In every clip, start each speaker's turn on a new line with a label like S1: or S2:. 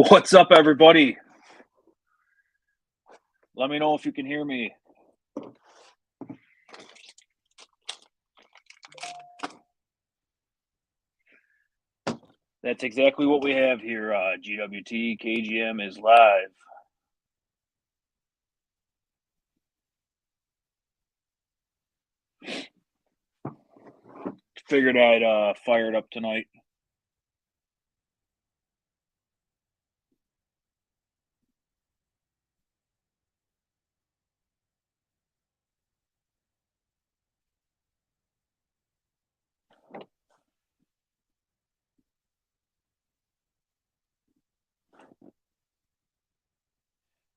S1: What's up, everybody? Let me know if you can hear me. That's exactly what we have here. GWT KGM is live. Figured I'd fire it up tonight.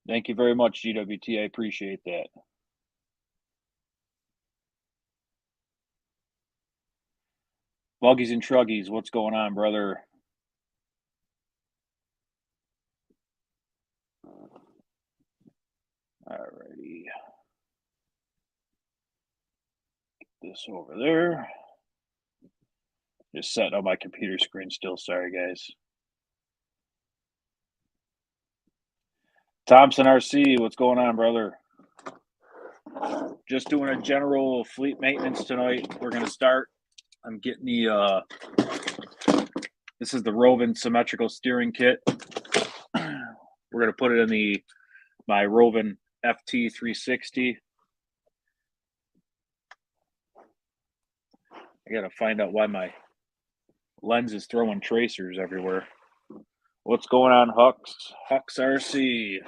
S1: Thank you very much, GWT. I appreciate that. Buggies and Truggies, what's going on, brother? Alrighty. Get this over there. Just setting up my computer screen still. Sorry, guys. Thompson RC, what's going on, brother? Just doing a general fleet maintenance tonight. We're going to start. I'm getting the, this is the Rovin symmetrical steering kit. We're going to put it in my Rovin FT360. I got to find out why my lens is throwing tracers everywhere. What's going on, Hux? Hux RC.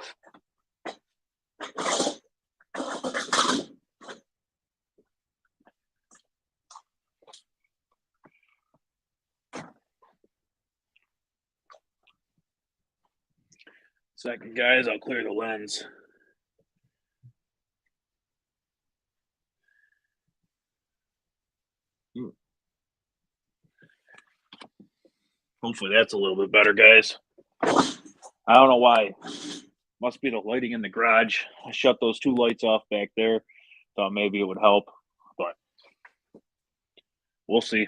S1: Second, guys, I'll clear the lens. Hopefully that's a little bit better, guys. I don't know why. Must be the lighting in the garage. I shut those two lights off back there. Thought maybe it would help, but we'll see.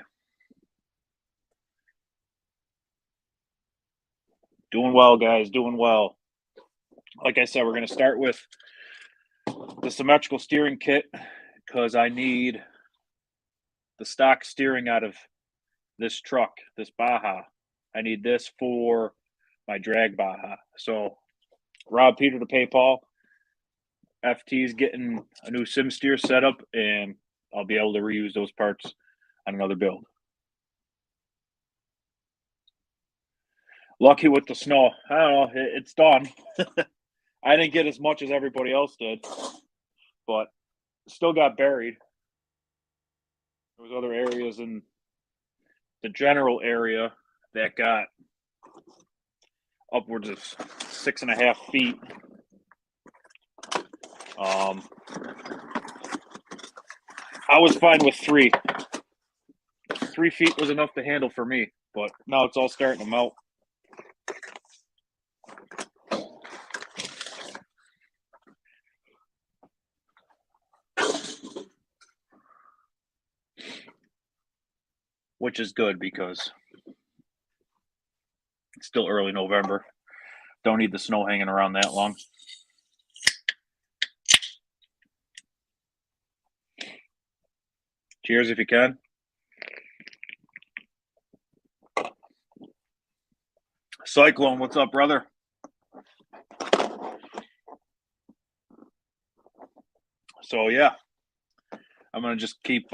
S1: Doing well, guys. Doing well. Like I said, we're going to start with the symmetrical steering kit because I need the stock steering out of this truck, this Baja. I need this for my drag Baja. So Rob Peter to pay Paul. FT's getting a new sim steer setup, and I'll be able to reuse those parts on another build. Lucky with the snow. I don't know. It's done. I didn't get as much as everybody else did, but still got buried. There was other areas in the general area that got upwards of 6.5 feet. I was fine with 3. 3 feet was enough to handle for me, but now it's all starting to melt. Which is good because it's still early November. Don't need the snow hanging around that long. Cheers if you can. Cyclone, what's up, brother? So, yeah, I'm going to just keep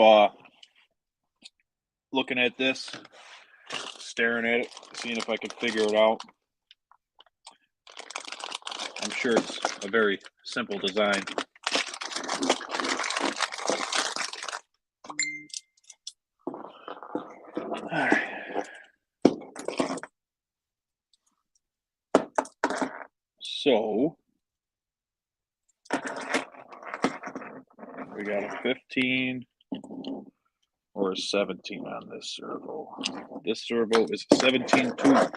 S1: looking at this, staring at it, seeing if I can figure it out. I'm sure it's a very simple design. All right. So we got a 15 or a 17 on this servo. This servo is a 17 tooth.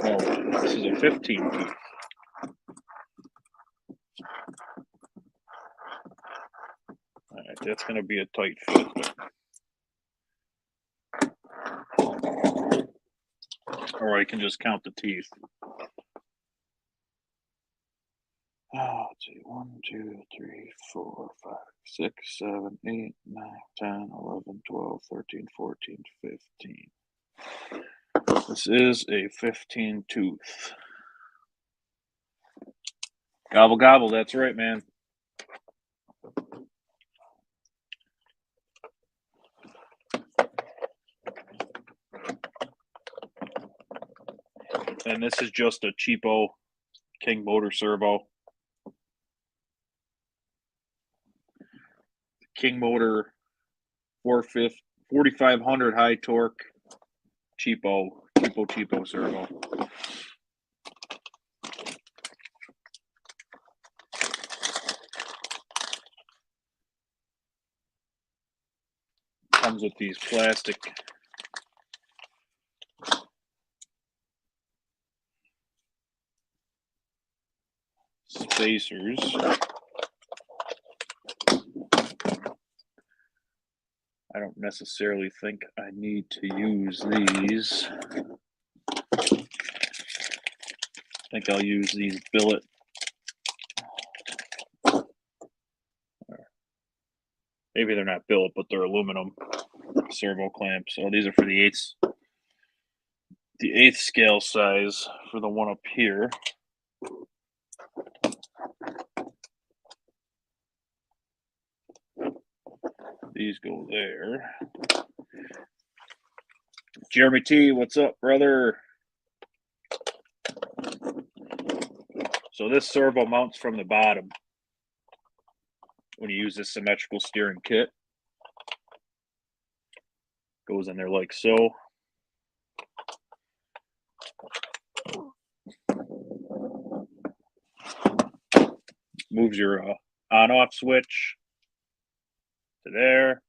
S1: No, this is a 15 tooth. All right, that's going to be a tight fit. Or I can just count the teeth. Let's see, 1, 2, 3, 4, 5, 6, 7, 8, 9, 10, 11, 12, 13, 14, 15. This is a 15 tooth. Gobble, gobble. That's right, man. And this is just a cheapo King motor servo. King motor 4500 high torque cheapo servo. Comes with these plastic spacers. I don't necessarily think I need to use these. I think I'll use these billet. Maybe they're not billet, but they're aluminum servo clamps. So these are for the eighth scale size for the one up here. These go there. Jeremy T, what's up, brother? So this servo mounts from the bottom when you use this symmetrical steering kit. Goes in there like so. Moves your on-off switch to there.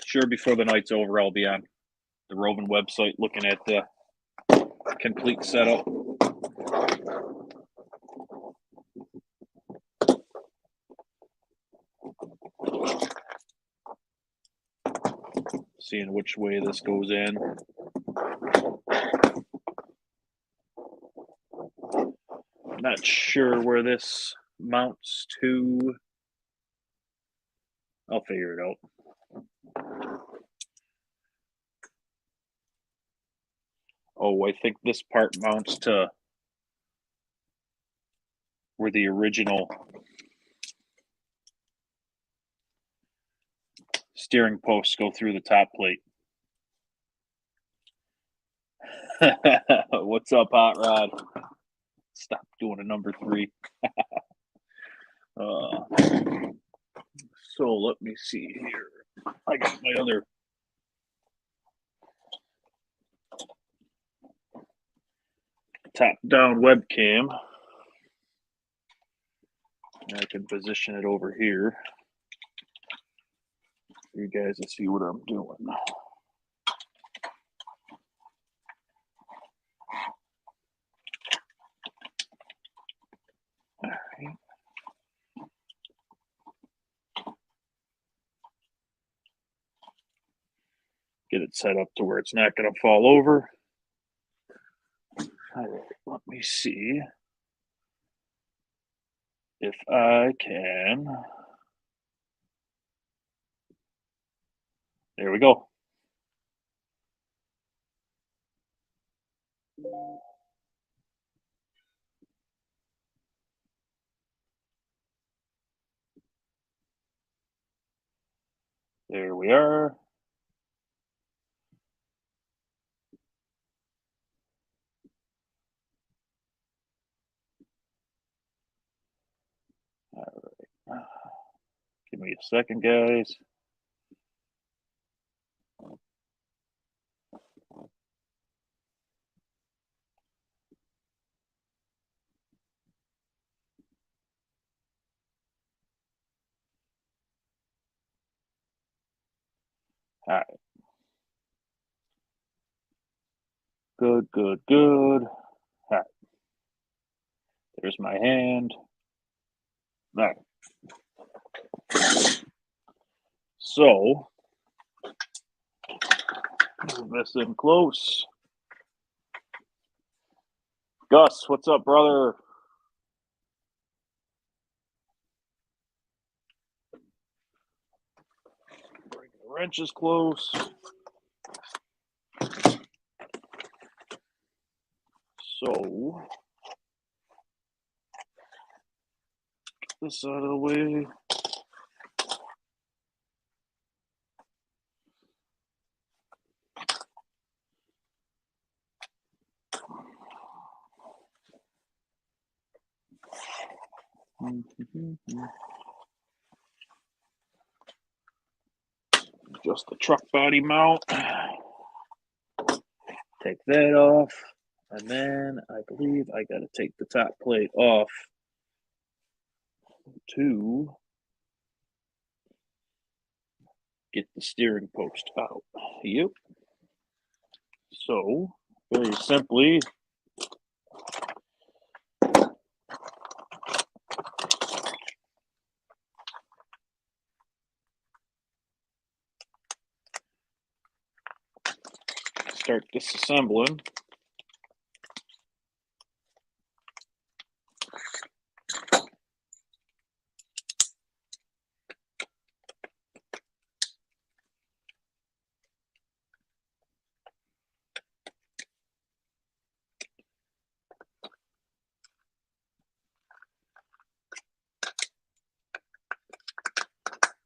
S1: Sure, before the night's over, I'll be on the Rovin website looking at the complete setup. Seeing which way this goes in. Not sure where this mounts to. I'll figure it out. Oh, I think this part mounts to where the original steering posts go through the top plate. What's up, Hot Rod? Stop doing a number 3. So let me see here. I got my other top-down webcam. I can position it over here for you guys to see what I'm doing. All right. Get it set up to where it's not going to fall over. All right, let me see if I can. There we go. There we are. All right. Give me a second, guys. All right. Good. All right. There's my hand. All right. So, move this in close. Gus, what's up, brother? Bring the wrenches close. So, get this out of the way. Just the truck body mount. Take that off. And then I believe I got to take the top plate off to get the steering post out. Yep. So, very simply, start disassembling.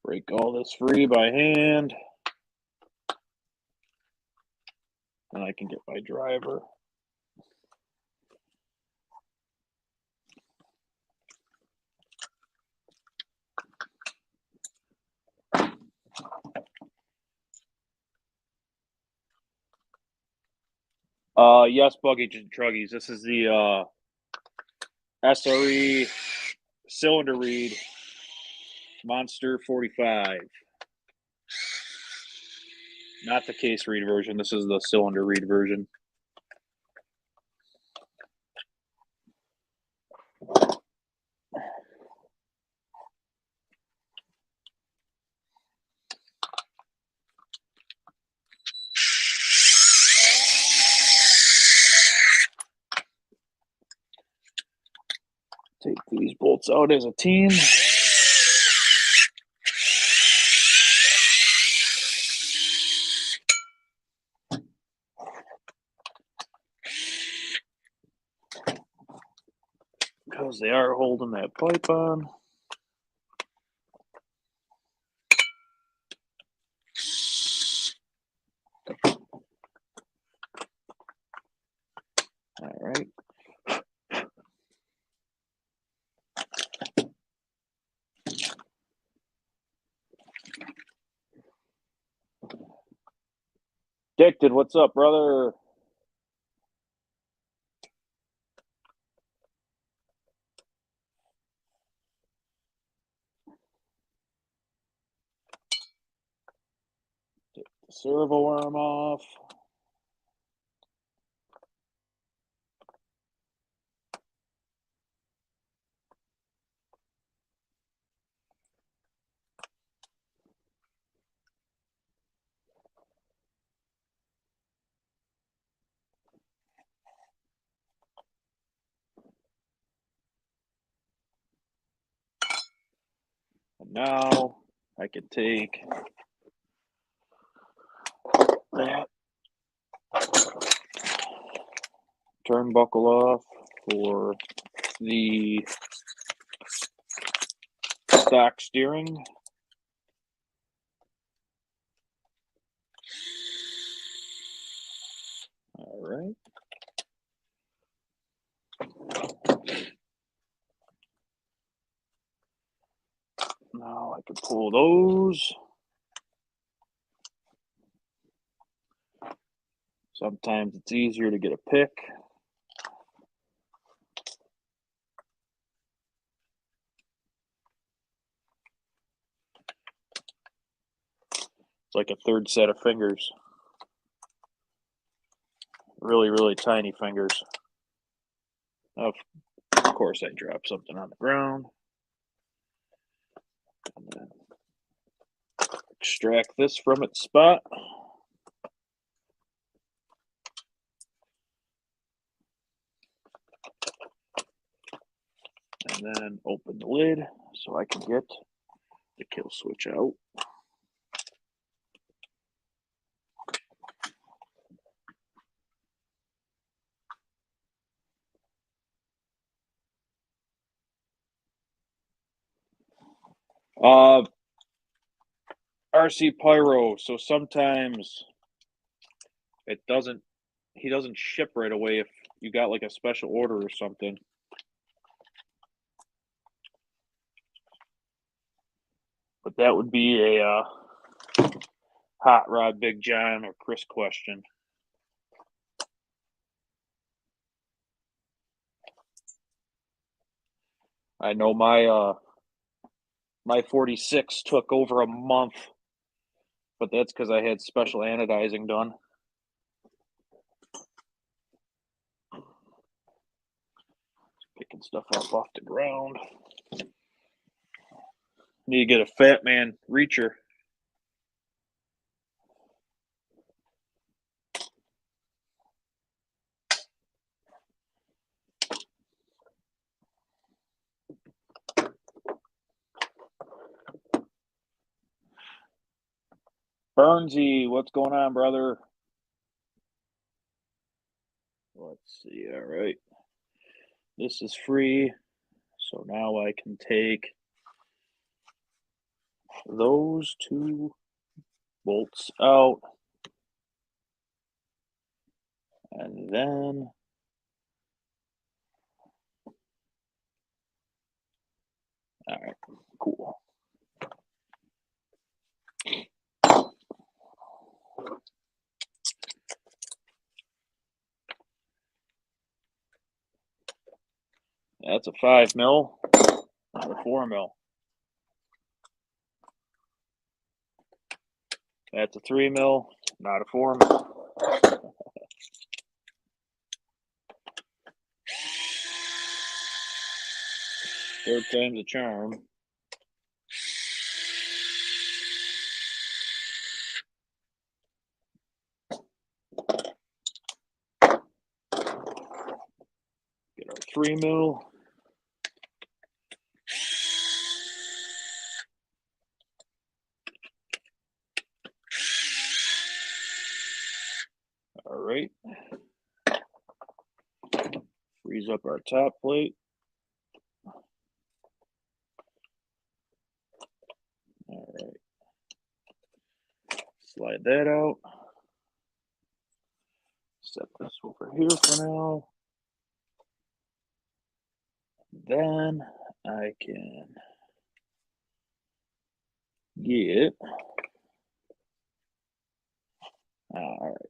S1: Break all this free by hand. And I can get my driver. Yes, Buggies and Truggies. This is the SRE cylinder read Monster 45. Not the case read version. This is the cylinder read version. Take these bolts out as a team. Because they are holding that pipe on. All right. Addicted, what's up, brother? Take the servo arm off. And now I can take that turnbuckle off for the stock steering. All right. Now I can pull those. Sometimes it's easier to get a pick. It's like a third set of fingers. Really, really tiny fingers. Of course, I dropped something on the ground. And then extract this from its spot. And then open the lid so I can get the kill switch out. RC Pyro, so sometimes it doesn't, he doesn't ship right away if you got like a special order or something. But that would be a Hot Rod Big John or Chris question. I know my 46 took over a month, but that's because I had special anodizing done. Picking stuff up off the ground. Need to get a Fat Man reacher. Burnsy, what's going on, brother? Let's see. All right. This is free. So now I can take those two bolts out. And then all right, cool. That's a 5 mil, not a 4 mil. That's a 3 mil, not a 4 mil. Third time's a charm. Get our 3 mil. All right. Freeze up our top plate. All right. Slide that out. Set this over here for now. Then I can get, all right.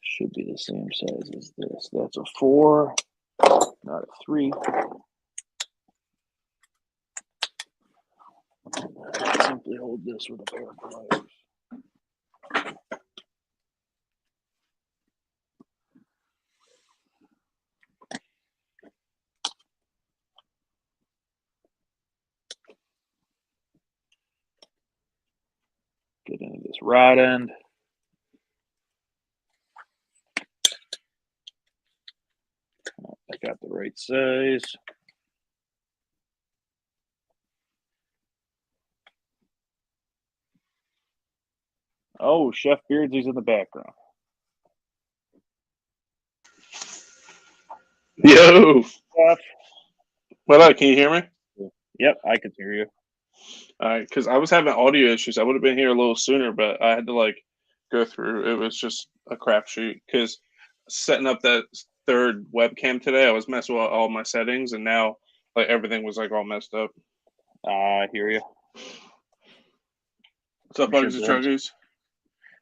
S1: Should be the same size as this. That's a 4, not a 3. Simply hold this with a pair of pliers. Get into this rod end. I got the right size. Oh, Chef Beardsy's in the background.
S2: Yo.
S1: Chef.
S2: What up? Can you hear me?
S1: Yep, I can hear you.
S2: All right, because I was having audio issues. I would have been here a little sooner, but I had to go through. It was just a crapshoot because setting up that third webcam today, I was messing with all my settings, and now everything was all messed up.
S1: I hear you.
S2: What's up, Bugs and Truckies?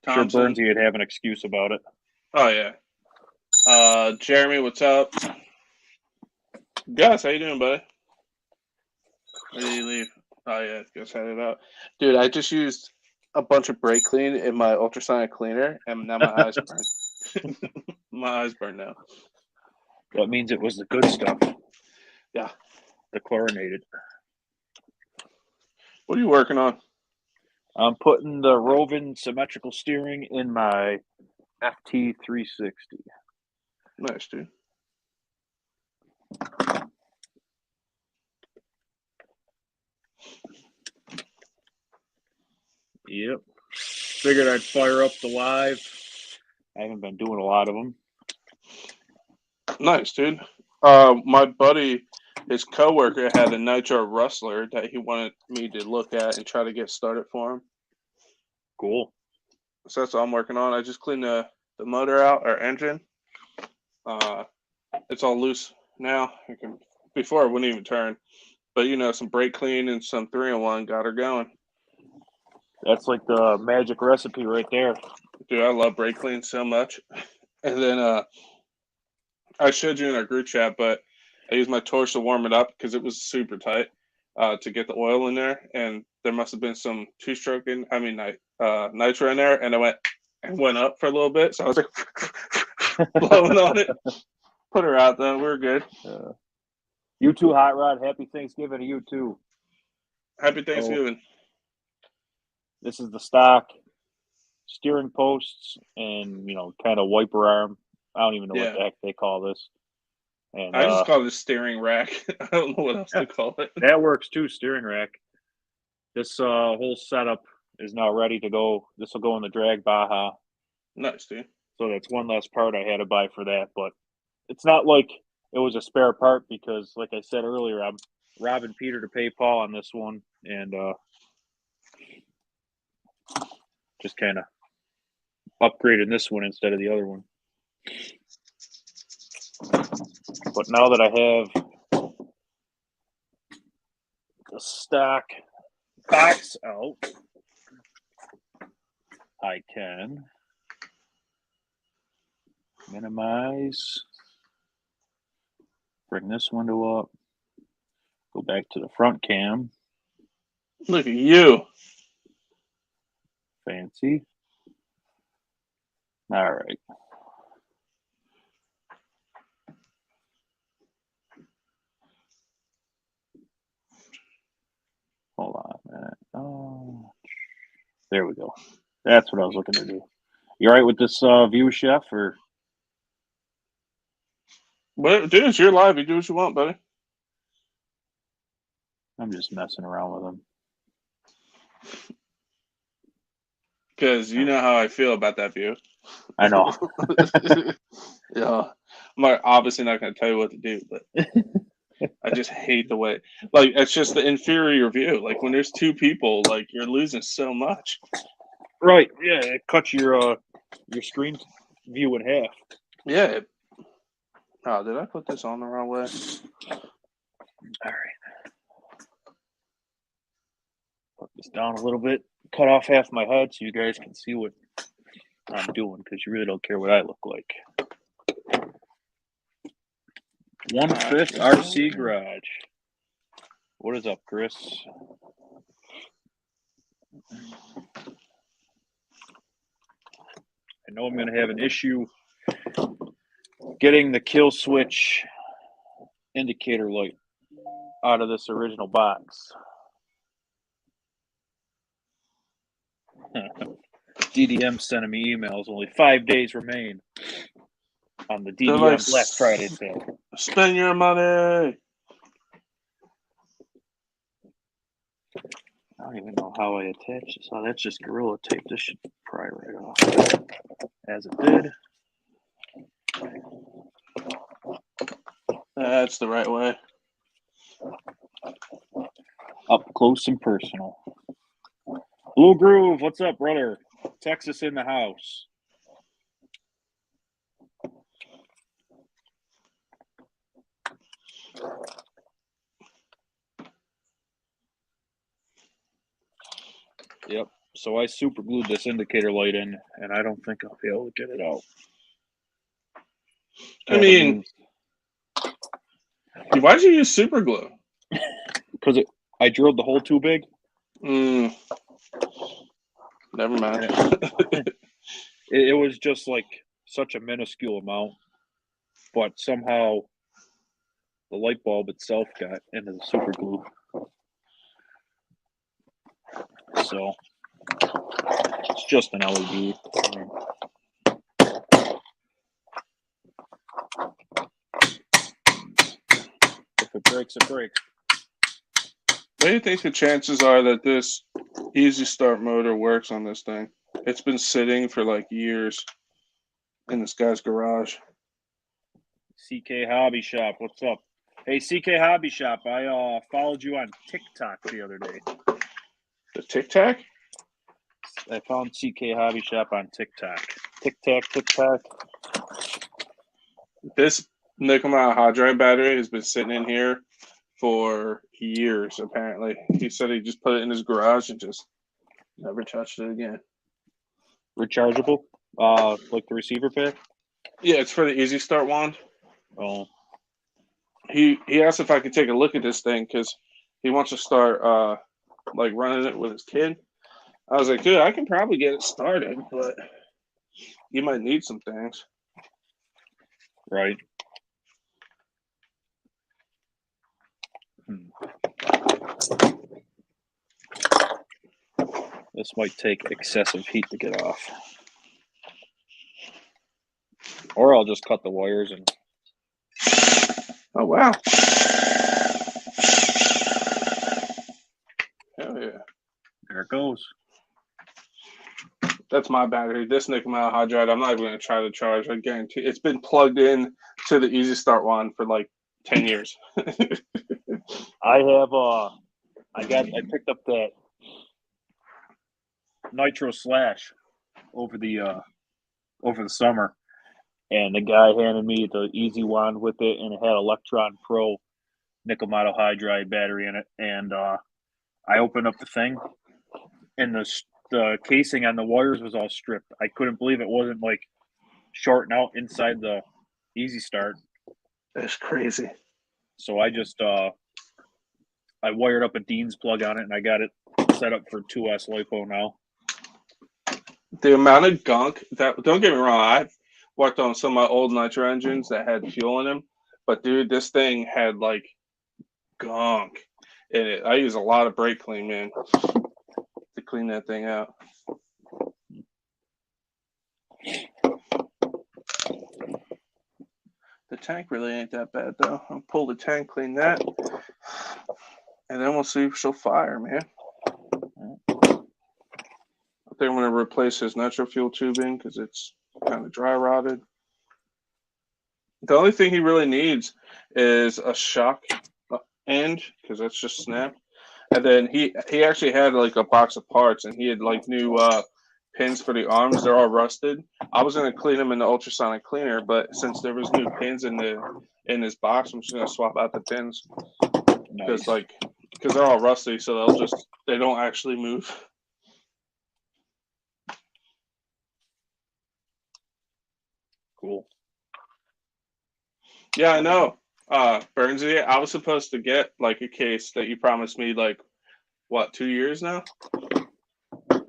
S1: Sure, Burnsy would have an excuse about it.
S2: Oh yeah. Jeremy, what's up? Gus, how you doing, buddy? Where did you leave? Oh yeah, go set it out, dude. I just used a bunch of brake clean in my ultrasonic cleaner, and now my eyes burn. My eyes burn now.
S1: That means it was the good stuff.
S2: Yeah.
S1: The chlorinated.
S2: What are you working on?
S1: I'm putting the Rovin symmetrical steering in my FT360.
S2: Nice, dude.
S1: Yep. Figured I'd fire up the live. I haven't been doing a lot of them.
S2: Nice, dude. My buddy, his coworker, had a Nitro Rustler that he wanted me to look at and try to get started for him.
S1: Cool.
S2: So that's all I'm working on. I just cleaned the motor out, or engine. It's all loose now. Before it wouldn't even turn. But, some brake clean and some 3-in-1 got her going.
S1: That's like the magic recipe right there.
S2: Dude, I love brake clean so much. And then I showed you in our group chat, but I used my torch to warm it up because it was super tight to get the oil in there. And there must have been some nitro in there. And I went up for a little bit. So I was like blowing on it. Put her out, though. We're good.
S1: You too, Hot Rod. Happy Thanksgiving to you, too.
S2: Happy Thanksgiving.
S1: This is the stock steering posts and, kind of wiper arm. I don't even know what the heck they call this. And
S2: I just call it a steering rack. I don't know what else to call it.
S1: That works, too, steering rack. This whole setup is now ready to go. This will go in the drag Baja.
S2: Nice, dude.
S1: So that's one less part I had to buy for that. But it's not like it was a spare part because, like I said earlier, I'm robbing Peter to pay Paul on this one. And just kind of upgrading this one instead of the other one. But now that I have the stock box out, I can minimize, bring this window up, go back to the front cam.
S2: Look at you.
S1: Fancy. All right. Hold on a minute. Oh, there we go. That's what I was looking to do. You all right with this view, Chef? Or
S2: Well, dude, it's your live. You do what you want, buddy.
S1: I'm just messing around with them.
S2: Because you know how I feel about that view.
S1: I know.
S2: Yeah. I'm obviously not going to tell you what to do, but I just hate the way. Like, it's just the inferior view. Like, when there's two people, like, you're losing so much.
S1: Right. Yeah. It cuts your screen view in half.
S2: Yeah. Oh, did I put this on the wrong way?
S1: All right. Put this down a little bit. Cut off half my head so you guys can see what I'm doing because you really don't care what I look like. 1/5 RC Garage. What is up, Chris? I know I'm going to have an issue getting the kill switch indicator light out of this original box. DDM sending me emails. Only 5 days remain on the DDM Black Friday sale.
S2: Spend your money.
S1: I don't even know how I attach this. Oh, that's just Gorilla Tape. This should pry right off. As it did.
S2: That's the right way.
S1: Up close and personal. Blue Groove, what's up, brother? Texas in the house. Yep. So I super glued this indicator light in, and I don't think I'll be able to get it out.
S2: I mean, why'd you use super glue?
S1: Because I drilled the hole too big.
S2: Never mind.
S1: It was just like such a minuscule amount, but somehow the light bulb itself got into the super glue. So it's just an LED. If it breaks, it breaks.
S2: What do you think the chances are that this easy start motor works on this thing? It's been sitting for like years in this guy's garage.
S1: CK Hobby Shop, what's up? Hey, CK Hobby Shop, I followed you on TikTok the other day.
S2: The Tic Tac?
S1: I found CK Hobby Shop on TikTok. TikTok.
S2: This nickel hydride battery has been sitting in here for years, apparently. He said he just put it in his garage and just never touched it again.
S1: Rechargeable? Like the receiver pack?
S2: Yeah, it's for the Easy Start wand.
S1: Oh.
S2: He asked if I could take a look at this thing because he wants to start like running it with his kid. I was like, dude, I can probably get it started, but you might need some things.
S1: Right. This might take excessive heat to get off. Or I'll just cut the wires and...
S2: Oh, wow. Hell yeah.
S1: There it goes.
S2: That's my battery. This nickel hydride, I'm not even going to try to charge. I guarantee it's been plugged in to the Easy Start one for like 10 years.
S1: I have I picked up that Nitro Slash over the summer, and the guy handed me the Easy wand with it, and it had Electron Pro nickel hydride battery in it, and I opened up the thing, and the casing on the wires was all stripped. I couldn't believe it wasn't like shorting out inside the Easy Start.
S2: That's crazy.
S1: So I just I wired up a Dean's plug on it, and I got it set up for 2S LiPo now.
S2: The amount of gunk that, don't get me wrong, I've worked on some of my old nitro engines that had fuel in them, but dude, this thing had like gunk in it. I use a lot of brake clean, man, to clean that thing out. The tank really ain't that bad though. I'll pull the tank, clean that, and then we'll see if she'll fire, man. I think I'm going to replace his nitro fuel tubing because it's kind of dry rotted. The only thing he really needs is a shock end because that's just snapped. And then he actually had like a box of parts, and he had like new pins for the arms. They're all rusted. I was going to clean them in the ultrasonic cleaner, but since there was new pins in this box, I'm just going to swap out the pins because they're all rusty, so they don't actually move.
S1: Cool.
S2: Yeah, I know. Burnsy, I was supposed to get like a case that you promised me like, what, 2 years now?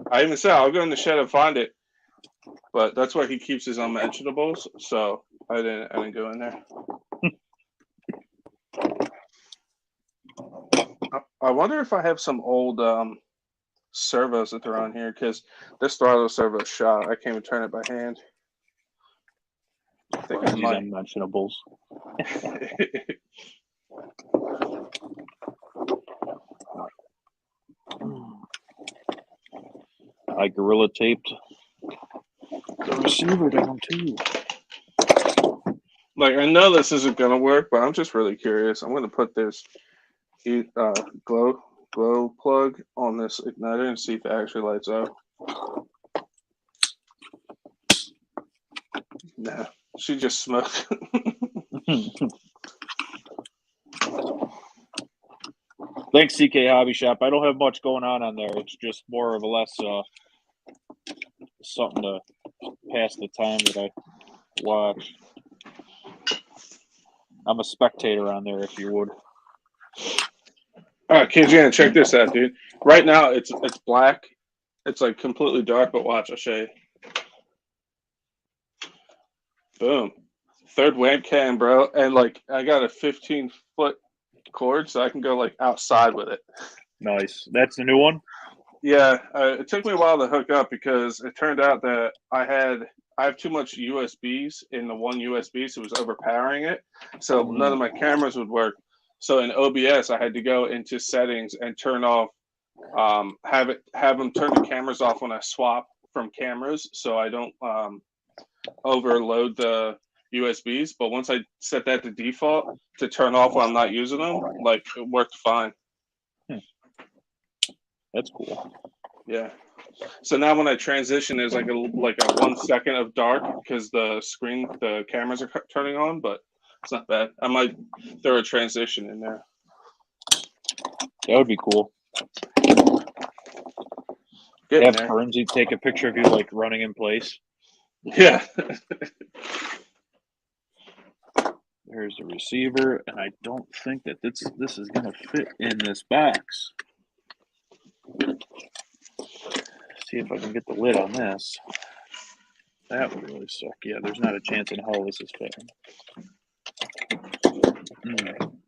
S2: I even said I'll go in the shed and find it, but that's where he keeps his unmentionables, so I didn't go in there. I wonder if I have some old servos that are on here because this throttle servo is shot. I can't even turn it by hand. I think I might.
S1: Unmentionables. I gorilla taped the receiver down too.
S2: Like, I know this isn't gonna work, but I'm just really curious. I'm gonna put this glow plug on this igniter and see if it actually lights up. Nah, she just smoked.
S1: Thanks, CK Hobby Shop. I don't have much going on there. It's just more or less something to pass the time that I watch. I'm a spectator on there, if you would.
S2: All right, KJ, check this out, dude. Right now, it's black. It's like completely dark, but watch, I'll show you. Boom. Third webcam, bro, and like I got a 15-foot cord, so I can go like outside with it.
S1: Nice. That's the new one.
S2: Yeah, it took me a while to hook up because it turned out that I have too much USBs in the one USB, so it was overpowering it. So none of my cameras would work. So in OBS, I had to go into settings and turn off, have them turn the cameras off when I swap from cameras, so I don't overload the USBs. But once I set that to default to turn off when I'm not using them, like it worked fine.
S1: That's cool.
S2: Yeah. So now when I transition, there's like a 1 second of dark because the cameras are turning on, but it's not bad. I might throw a transition in there.
S1: That would be cool. Have Burnsy take a picture of you like running in place.
S2: Yeah.
S1: There's the receiver, and I don't think that this is gonna fit in this box. See if I can get the lid on this. That would really suck. Yeah, there's not a chance in hell this is fitting.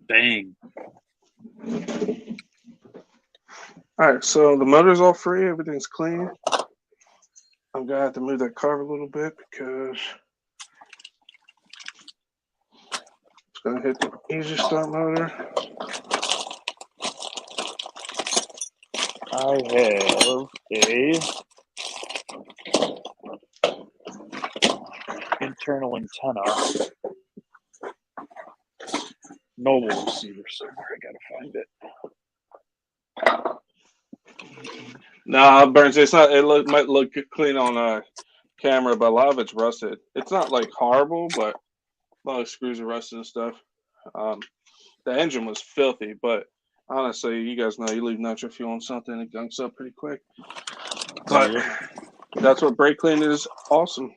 S1: Bang.
S2: All right, so the motor's all free. Everything's clean. I'm going to have to move that car a little bit because it's going to hit the easy start motor.
S1: I have a internal antenna. Noble receiver somewhere. I gotta find it.
S2: Nah, Burns, it's not. Might look clean on camera, but a lot of it's rusted. It's not like horrible, but a lot of screws are rusted and stuff. The engine was filthy, but honestly, you guys know you leave nitro fuel on something, it gunks up pretty quick. But that's what brake clean is. Awesome.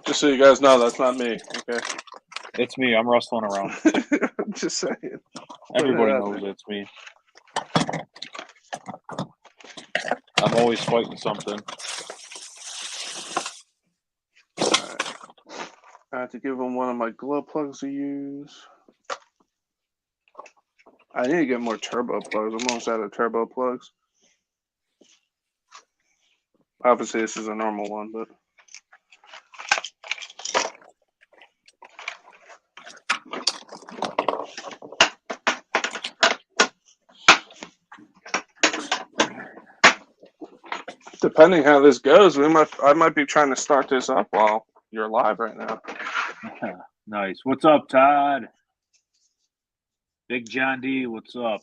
S2: Just so you guys know, that's not me. Okay.
S1: It's me. I'm rustling around.
S2: Just saying.
S1: Everybody knows it's me. I'm always fighting something.
S2: Right. I have to give them one of my glow plugs to use. I need to get more turbo plugs. I'm almost out of turbo plugs. Obviously, this is a normal one, but. Depending how this goes, I might be trying to start this up while you're live right now.
S1: Nice. What's up, Todd? Big John D, what's up?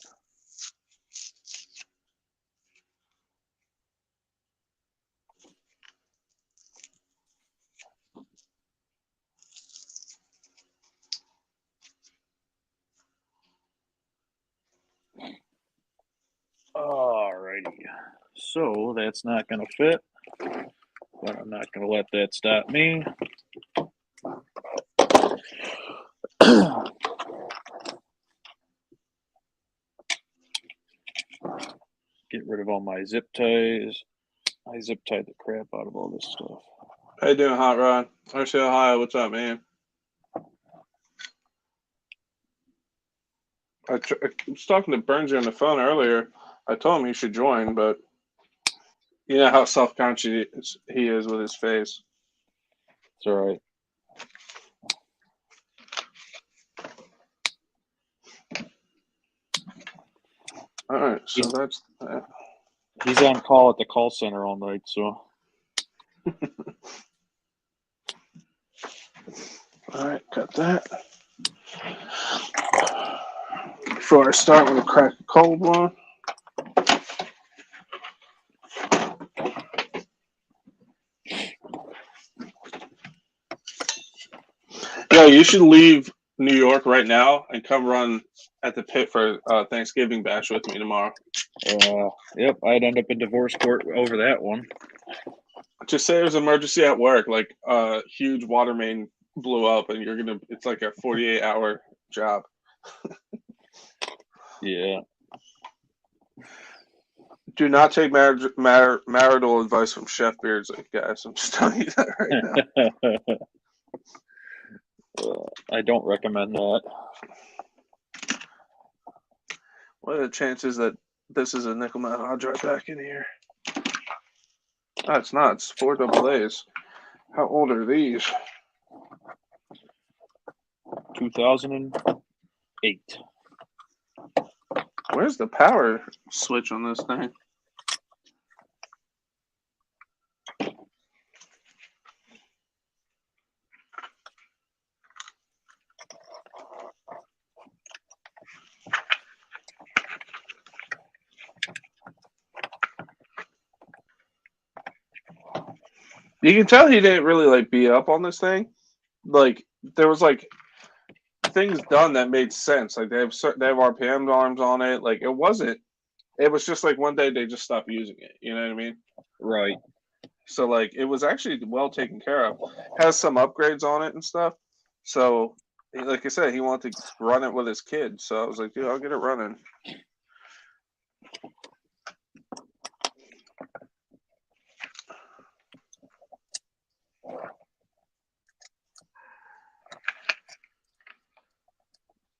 S1: Alrighty. So that's not going to fit, but I'm not going to let that stop me. Get rid of all my zip ties. I zip tied the crap out of all this stuff.
S2: How you doing, Hot Rod? RC Ohio, what's up, man? I was talking to Burns on the phone earlier. I told him he should join, but you know how self-conscious he is with his face.
S1: It's all right.
S2: All right, so that's that.
S1: He's on call at the call center all night, so.
S2: All right, got that. Before I start, I'm going to crack a cold one. Yeah, you should leave New York right now and come run at the pit for Thanksgiving bash with me tomorrow.
S1: Yep, I'd end up in divorce court over that one.
S2: Just say there's an emergency at work, like a huge water main blew up, and it's like a 48-hour job.
S1: Yeah.
S2: Do not take marital advice from Chef Beardsley, guys. I'm just telling you that right
S1: now. I don't recommend that.
S2: What are the chances that this is a nickel metal? I'll drive back in here. No, it's not. It's 4 AA's. How old are these?
S1: 2008.
S2: Where's the power switch on this thing? You can tell he didn't really like be up on this thing. Like there was like things done that made sense. Like they have RPM arms on it. Like it wasn't. It was just like one day they just stopped using it. You know what I mean?
S1: Right.
S2: So like it was actually well taken care of. Has some upgrades on it and stuff. So like I said, he wanted to run it with his kid. So I was like, dude, I'll get it running.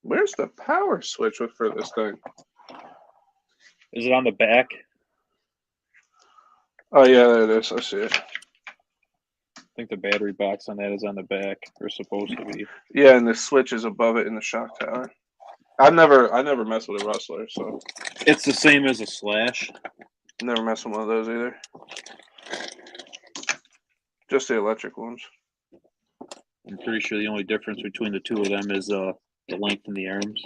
S2: Where's the power switch for this thing?
S1: Is it on the back?
S2: Oh, yeah, there it is. I see it.
S1: I think the battery box on that is on the back. Or supposed to be.
S2: Yeah, and the switch is above it in the shock tower. I never messed with a Rustler, so.
S1: It's the same as a Slash.
S2: Never messed with one of those either. Just the electric ones.
S1: I'm pretty sure the only difference between the two of them is the length in the arms.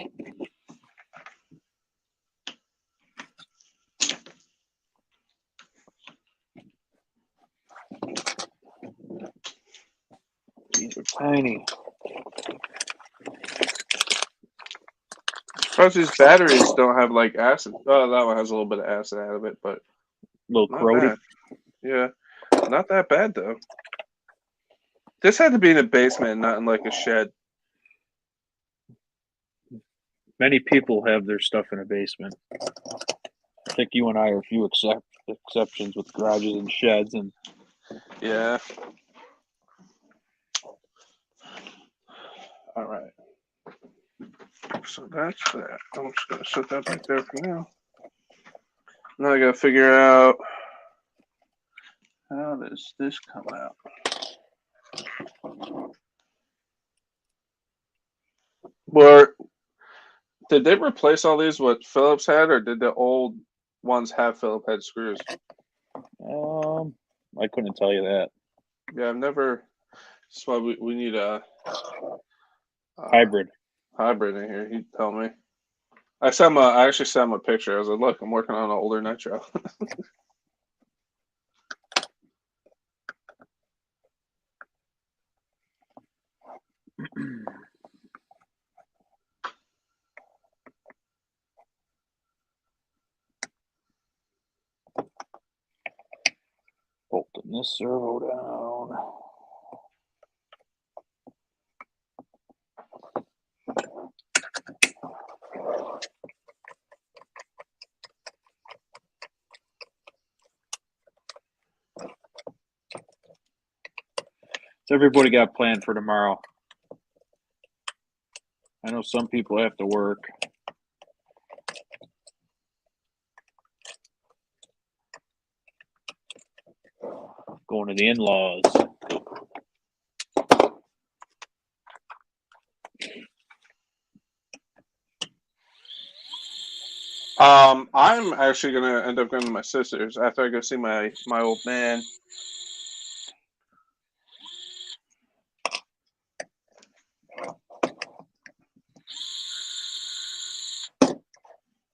S1: These are tiny.
S2: Plus, these batteries don't have like acid. Oh, that one has a little bit of acid out of it, but
S1: a little corroded.
S2: Yeah, not that bad though. This had to be in a basement, not in like a shed.
S1: Many people have their stuff in a basement. I think you and I are a few exceptions with garages and sheds, and
S2: yeah. All right. So that's that. I'm just gonna set that back there for now. Now I gotta figure out how does this come out. Did they replace all these what Phillips had, or did the old ones have Phillips head screws?
S1: I couldn't tell you that.
S2: Yeah, I've never. That's why we need a
S1: hybrid.
S2: Hybrid in here. He'd tell me. I actually sent him a picture. I was like, "Look, I'm working on an older Nitro."
S1: Bolting this servo down. So everybody got planned for tomorrow. I know some people have to work. Going to the in-laws.
S2: I'm actually gonna end up going to my sister's after I go see my old man.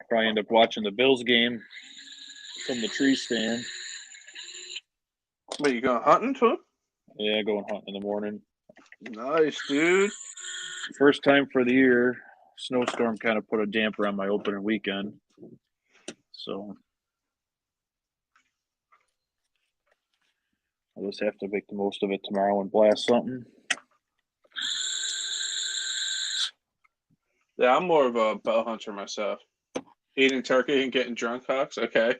S1: Probably end up watching the Bills game from the tree stand.
S2: Wait, you going hunting too?
S1: Yeah, going hunting in the morning.
S2: Nice, dude.
S1: First time for the year. snowstorm kind of put a damper on my opening weekend. So I'll just have to make the most of it tomorrow and blast something.
S2: Yeah, I'm more of a bow hunter myself. Eating turkey and getting drunk, Hawks. Okay.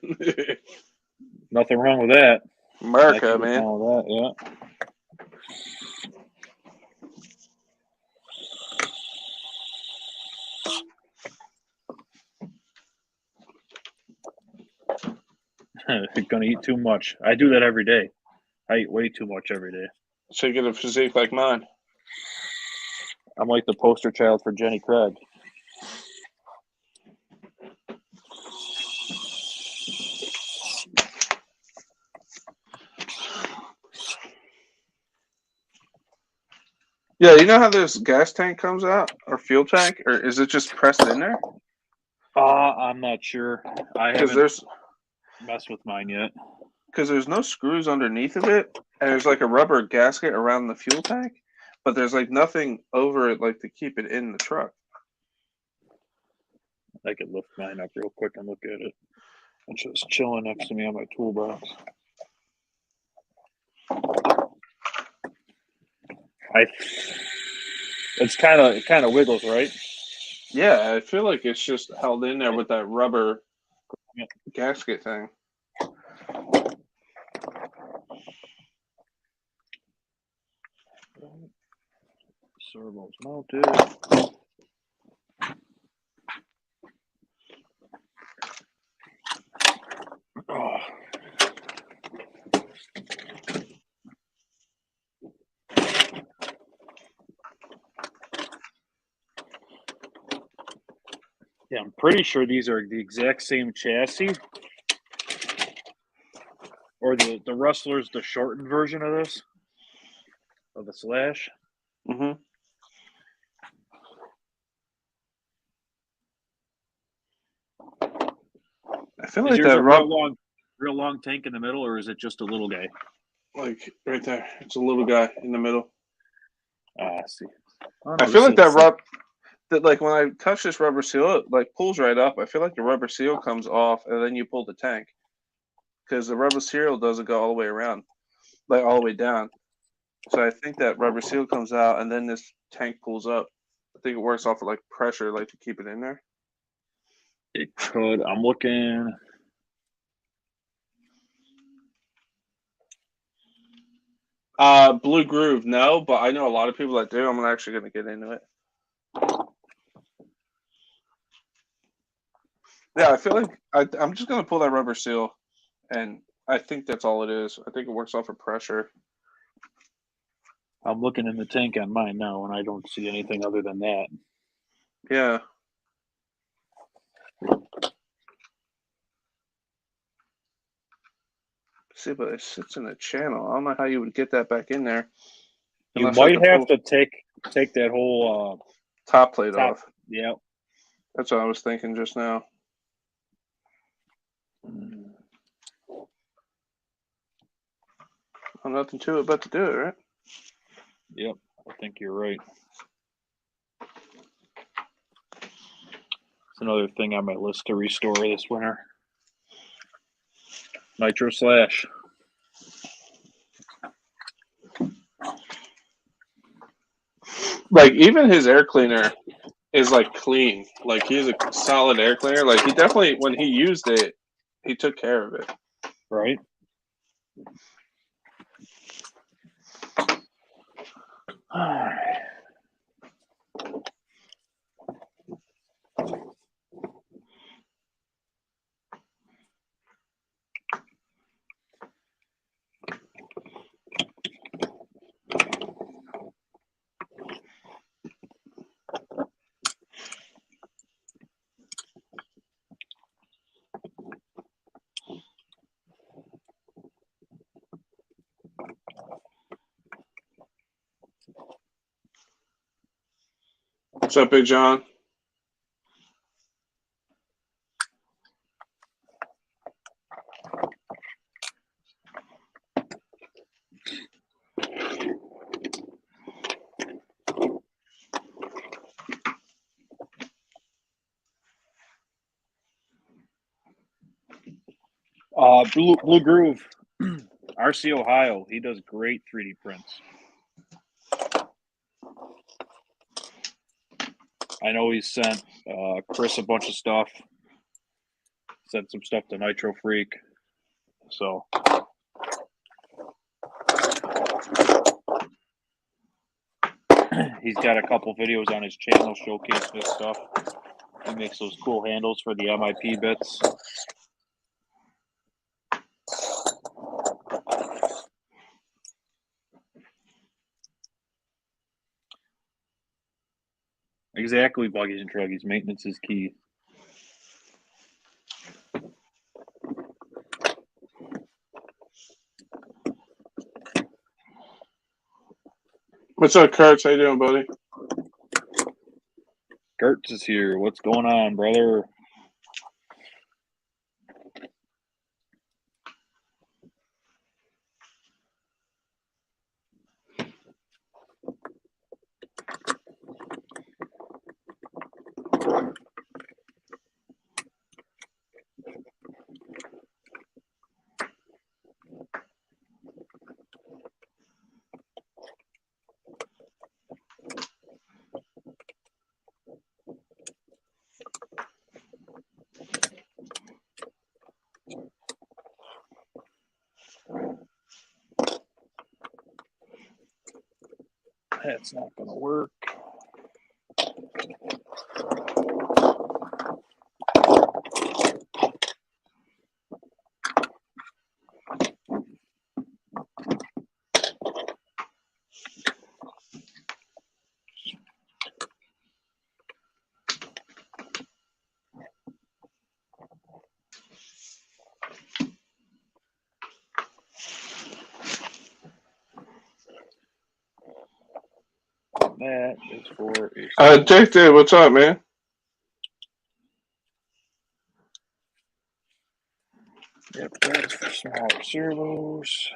S1: Nothing wrong with that.
S2: America, man.
S1: Wrong with that, yeah. Gonna eat too much. I do that every day. I eat way too much every day.
S2: So you get a physique like mine.
S1: I'm like the poster child for Jenny Craig.
S2: Yeah, you know how this gas tank comes out or fuel tank, or is it just pressed in there?
S1: I'm not sure. I haven't messed with mine yet.
S2: Because there's no screws underneath of it, and there's like a rubber gasket around the fuel tank, but there's like nothing over it like to keep it in the truck.
S1: I could lift mine up real quick and look at it. It's just chilling next to me on my toolbox. It kind of wiggles, right?
S2: Yeah, I feel like it's just held in there with that rubber gasket thing.
S1: Servos mounted. Oh. Yeah, I'm pretty sure these are the exact same chassis. Or the Rustler's the shortened version of this. Of the Slash.
S2: Mm-hmm. I feel like that
S1: real long tank in the middle, or is it just a little guy?
S2: Like right there, it's a little guy in the middle.
S1: I see. Oh, no,
S2: I feel like that like when I touch this rubber seal, it like pulls right up. I feel like the rubber seal comes off, and then you pull the tank because the rubber seal doesn't go all the way around, like all the way down. So I think that rubber seal comes out, and then this tank pulls up. I think it works off of like pressure, like to keep it in there.
S1: It could. I'm looking.
S2: Blue Groove, no, but I know a lot of people that do. I'm actually going to get into it. Yeah, I feel like I'm just going to pull that rubber seal, and I think that's all it is. I think it works off of pressure.
S1: I'm looking in the tank on mine now, and I don't see anything other than that.
S2: Yeah. See, but it sits in the channel. I don't know how you would get that back in there.
S1: You might have to take that whole
S2: top plate off.
S1: Yeah.
S2: That's what I was thinking just now. Well, nothing to it but to do it, right?
S1: Yep, I think you're right. It's another thing on my list to restore this winter. Nitro Slash.
S2: Like even his air cleaner is like clean. Like he's a solid air cleaner. Like he definitely, when he used it, he took care of it.
S1: Right. All right.
S2: What's up, Big John?
S1: Blue Groove, RC Ohio. He does great 3D prints. I know he's sent Chris a bunch of stuff. Sent some stuff to Nitro Freak. So he's got a couple videos on his channel showcasing his stuff. He makes those cool handles for the MIP bits. Exactly, Buggies and Truggies. Maintenance is key.
S2: What's up, Kurtz? How you doing, buddy?
S1: Gertz is here. What's going on, brother? That's not going to work. That is for a
S2: Jake, dude, what's up, man?
S1: Yep, that's for smaller servos.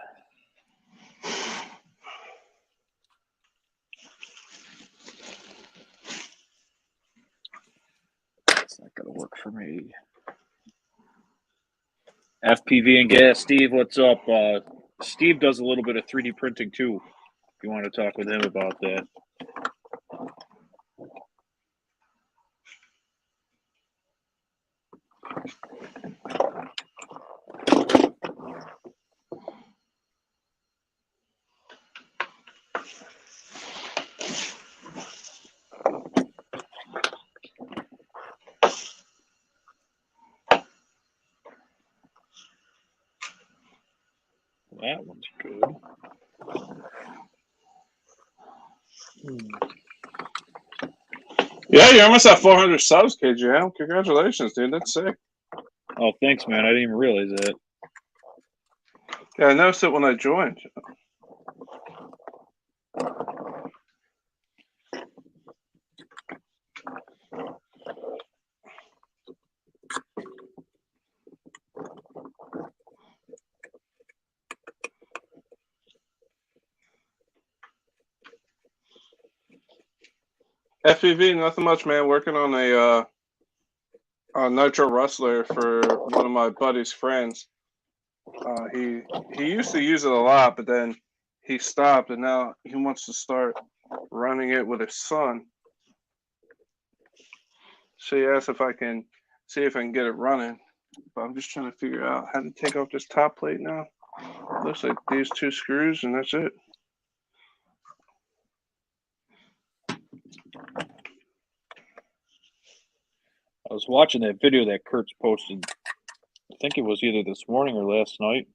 S1: That's not going to work for me. FPV and gas. Steve, what's up? Steve does a little bit of 3D printing too. If you want to talk with him about that. That one's good.
S2: Yeah, you're almost at 400 subs, KJM. Congratulations, dude. That's sick.
S1: Oh, thanks, man. I didn't even realize that.
S2: Yeah, I noticed it when I joined. FPV, nothing much, man. Working on a Nitro Rustler for one of my buddy's friends. He used to use it a lot, but then he stopped, and now he wants to start running it with his son. So he asked if I can see if I can get it running. But I'm just trying to figure out how to take off this top plate now. Looks like these two screws, and that's it.
S1: I was watching that video that Kurtz posted. I think it was either this morning or last night.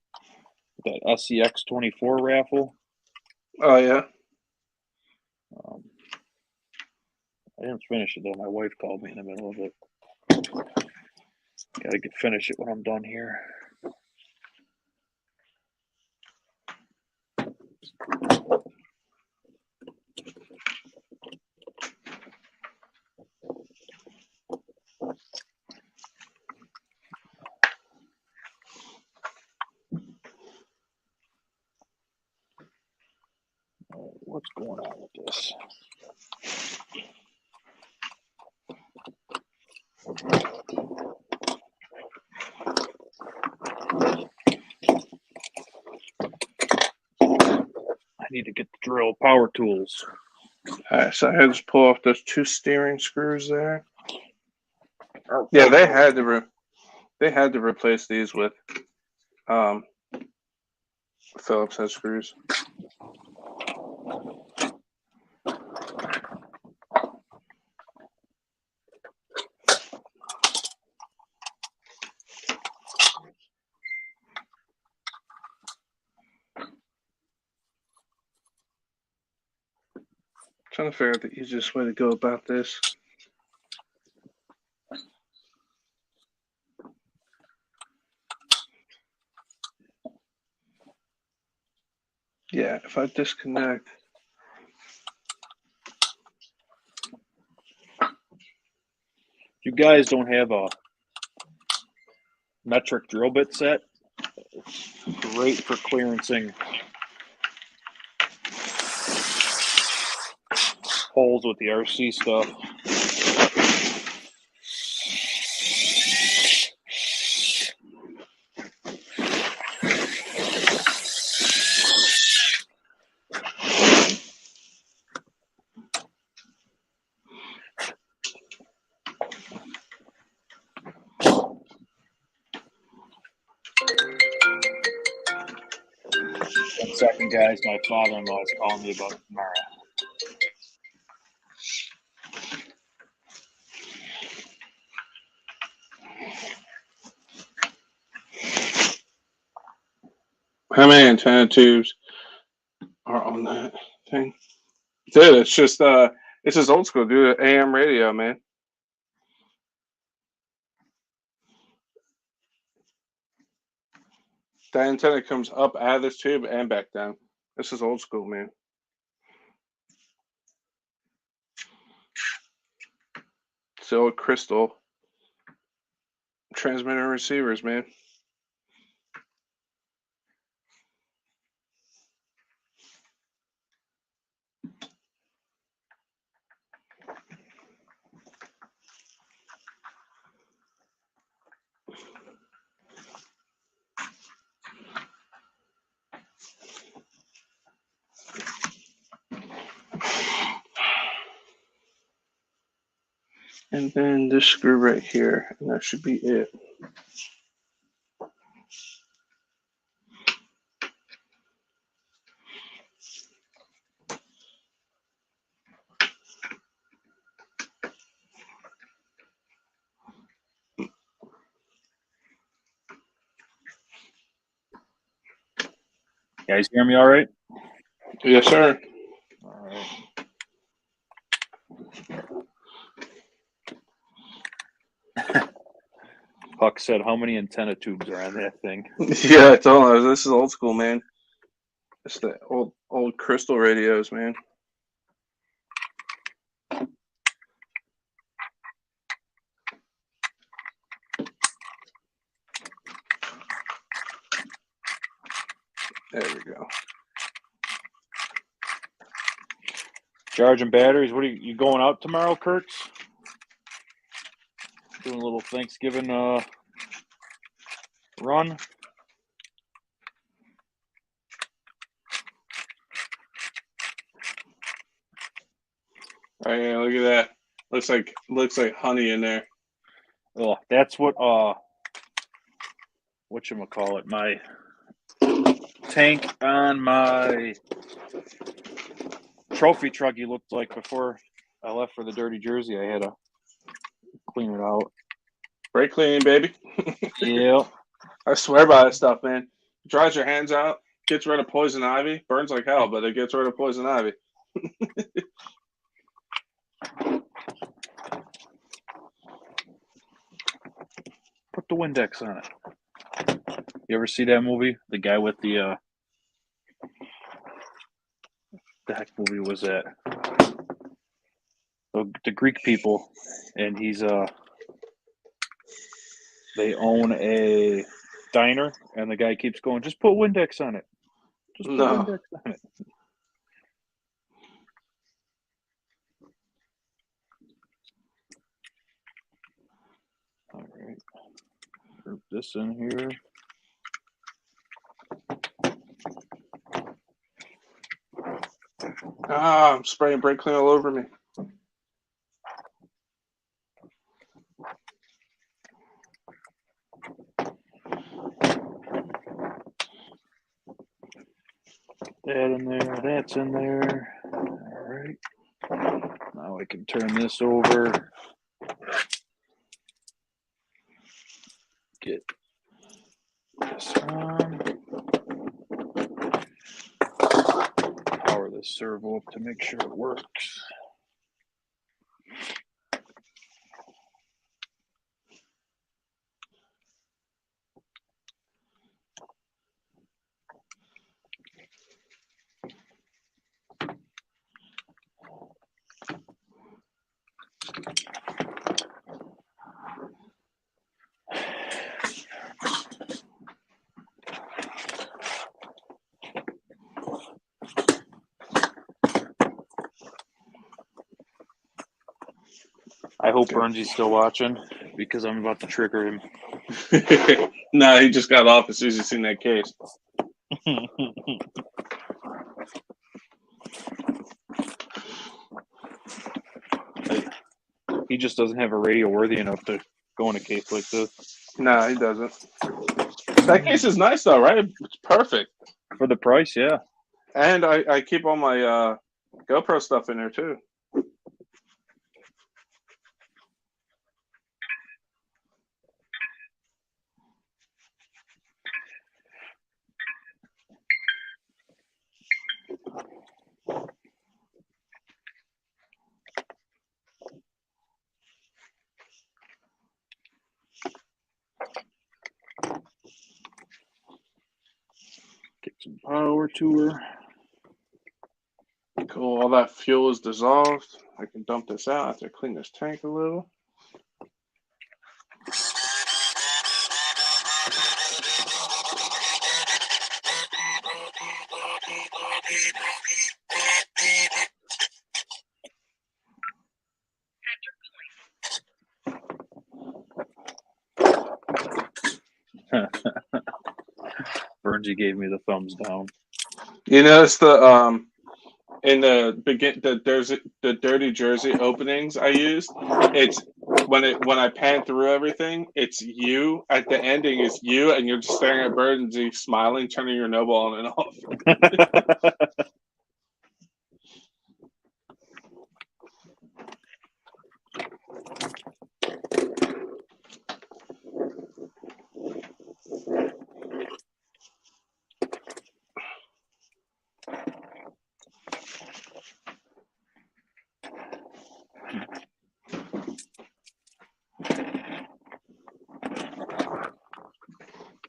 S1: That SCX 24 raffle.
S2: Oh yeah.
S1: I didn't finish it though. My wife called me in the middle of it. Gotta finish it when I'm done here. What's going on with this? need to get the drill, power tools.
S2: All right, so I had to pull off those 2 steering screws there. Yeah, they had to replace these with Phillips head screws. Trying to figure out the easiest way to go about this. Yeah, if I disconnect.
S1: You guys don't have a metric drill bit set? It's great for clearancing holes with the RC stuff. One second, guys. My father-in-law is calling me about tomorrow.
S2: How many antenna tubes are on that thing? Dude, it's just old school, dude. AM radio, man. The antenna comes up out of this tube and back down. This is old school, man. It's the old crystal transmitter receivers, man. And then this screw right here, and that should be it.
S1: You guys hear me all right?
S2: Yes, sir.
S1: All right. Huck said, how many antenna tubes are on that thing?
S2: Yeah, I told him this is old school, man. It's the old crystal radios, man. There we go.
S1: Charging batteries. What are you going out tomorrow, Kurtz? Doing a little Thanksgiving run.
S2: Oh yeah, look at that. Looks like honey in there.
S1: Oh, that's what whatchamacallit, my tank on my trophy truck he looked like before I left for the dirty Jersey. I had to clean it out.
S2: Brake cleaning, baby.
S1: Yeah.
S2: I swear by that stuff, man. Dries your hands out, gets rid of poison ivy, burns like hell, but it gets rid of poison ivy.
S1: Put the Windex on it. You ever see that movie? The guy with the heck movie was that? The Greek people, and he's they own a diner, and the guy keeps going, just put Windex on it. Just put Windex on it. All right. Group this in here.
S2: Ah, I'm spraying brake clean all over me.
S1: That in there, that's in there. All right. Now I can turn this over. Get this on. Power this servo up to make sure it works. I hope Burnsy's still watching because I'm about to trigger him.
S2: Nah, he just got off as soon as he seen that case.
S1: He just doesn't have a radio worthy enough to go in a case like this.
S2: Nah, he doesn't. That case is nice though, right? It's perfect.
S1: For the price, yeah.
S2: And I keep all my GoPro stuff in there too.
S1: Get some power to her.
S2: Cool. All that fuel is dissolved. I can dump this out after I clean this tank a little.
S1: Burnsy gave me the thumbs down.
S2: You notice the in the Dirty Jersey openings I used, it's when I pan through everything, it's you. At the ending is you, and you're just staring at Burnsy, smiling, turning your Noble on and off.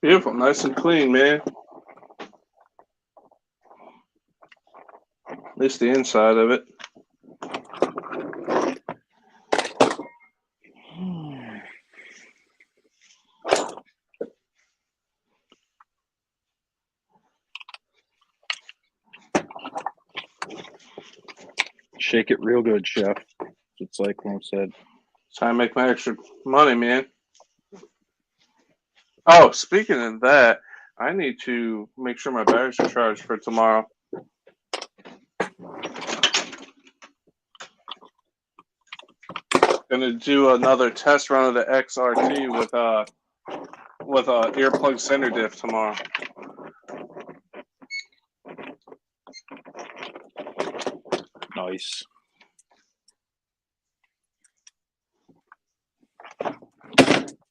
S2: Beautiful, nice and clean, man. At least the inside of it.
S1: Shake it real good, chef. It's like Cyclone said.
S2: That's how I make my extra money, man. Oh, speaking of that, I need to make sure my batteries are charged for tomorrow. Gonna do another test run of the XRT with a earplug center diff tomorrow.
S1: Nice.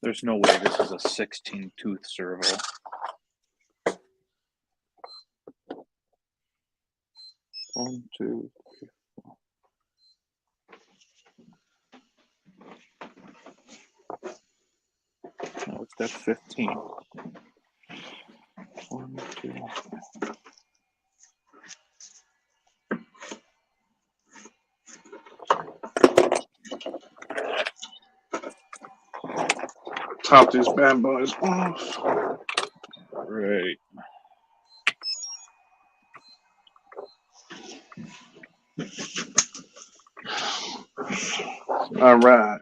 S1: There's no way this is a 16-tooth servo. One, two, three, four. No, it's got 15. One, two.
S2: Top these bad boys off.
S1: Right.
S2: All right.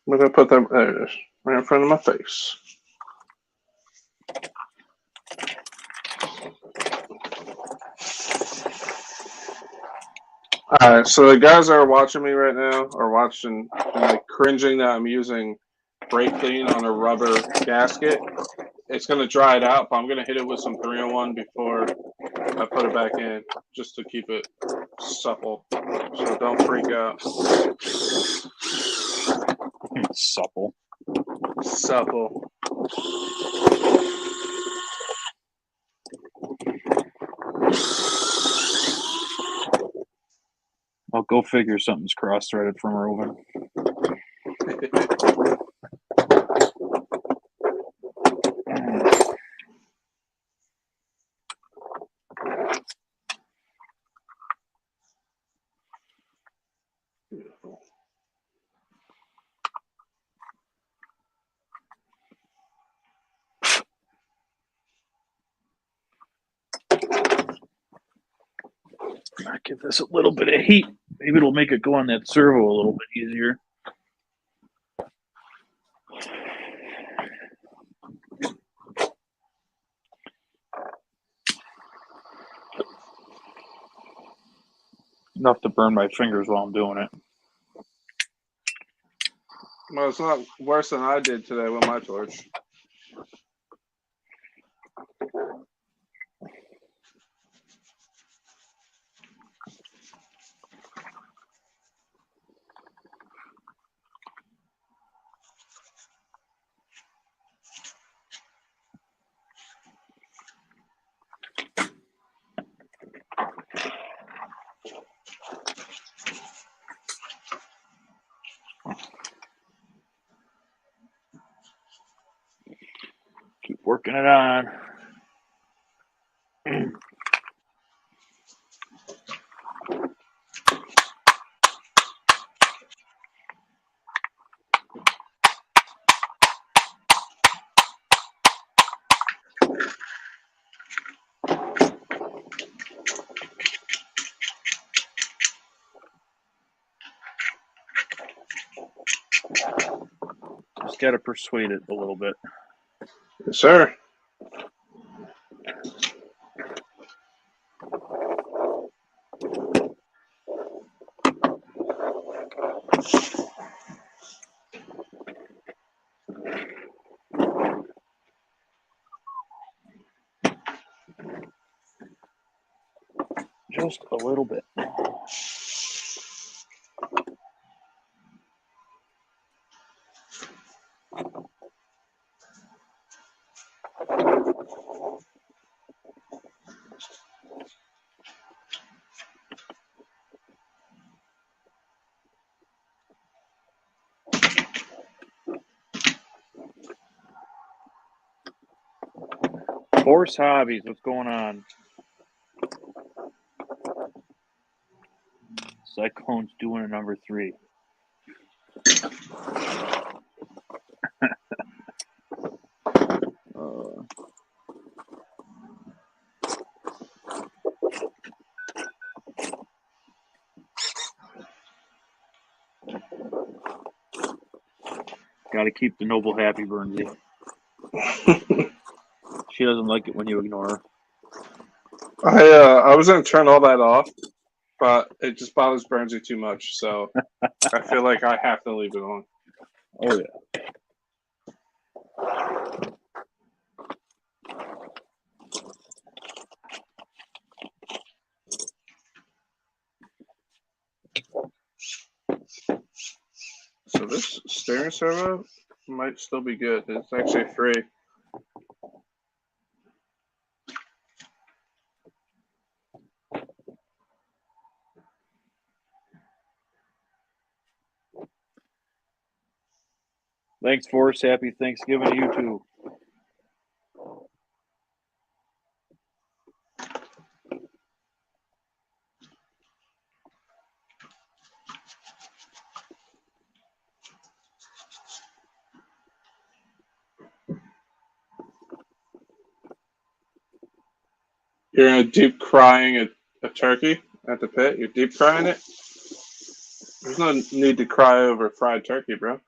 S2: I'm gonna put that there it is, right in front of my face. All right, so the guys that are watching me right now are watching and like cringing that I'm using brake clean on a rubber gasket. It's gonna dry it out, but I'm gonna hit it with some 301 before I put it back in, just to keep it supple. So don't freak out.
S1: Supple.
S2: Supple.
S1: Well, go figure something's cross-threaded from roving.
S2: Beautiful.
S1: Might give this a little bit of heat. Maybe it'll make it go on that servo a little bit easier. Enough to burn my fingers while I'm doing it.
S2: Well, it's not worse than I did today with my torch.
S1: Keep working it on. Just got to persuade it a little bit.
S2: Yes, sir.
S1: Just a little bit. Horse hobbies, what's going on? Cyclone's doing a number 3. Got to keep the noble happy, Bernsey. She doesn't like it when you ignore her.
S2: I was gonna turn all that off, but it just bothers Burnsy too much, so I feel like I have to leave it on.
S1: Oh yeah.
S2: So this steering servo might still be good. It's actually free.
S1: Thanks, Force. Happy Thanksgiving to you too.
S2: You're gonna deep frying a turkey at the pit. You're deep frying it. There's no need to cry over fried turkey, bro.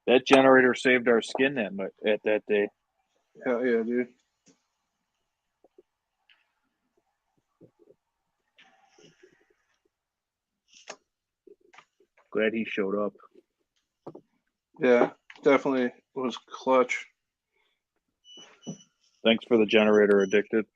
S1: That generator saved our skin at that day.
S2: Hell yeah, dude.
S1: Glad he showed up.
S2: Yeah, definitely was clutch.
S1: Thanks for the generator, Addicted.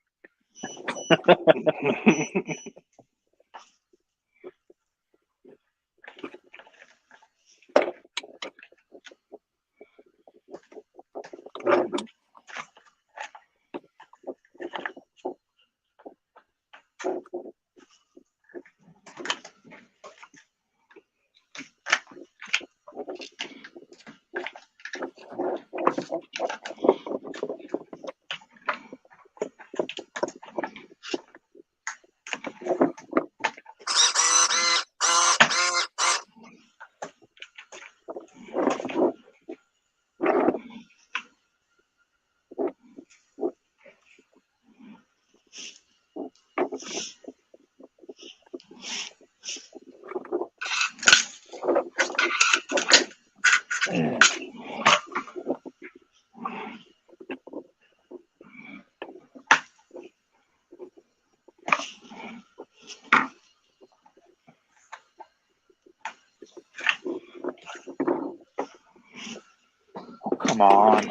S1: Come on.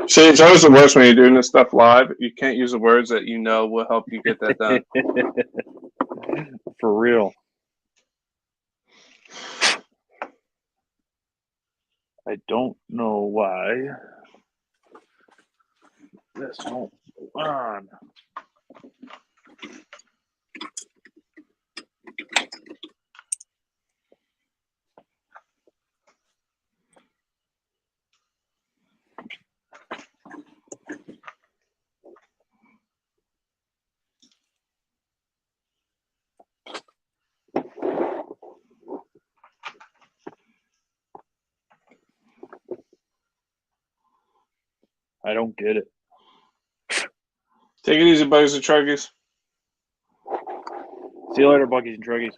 S2: See, it's always the worst when you're doing this stuff live. You can't use the words that you know will help you get that done.
S1: For real. I don't know why this won't go on. I don't get it.
S2: Take it easy, buddies and truckies.
S1: See you later, Buggies and Truggies.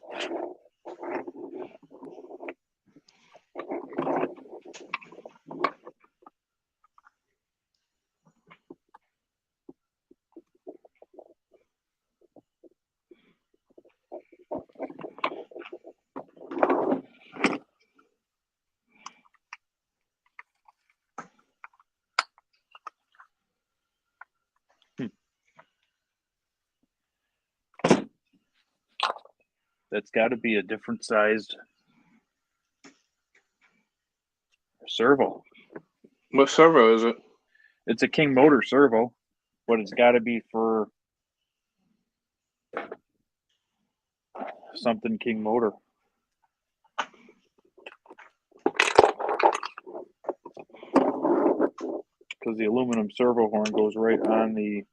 S1: That's got to be a different sized servo.
S2: What servo is it?
S1: It's a King Motor servo, but it's got to be for something King Motor. Because the aluminum servo horn goes right on the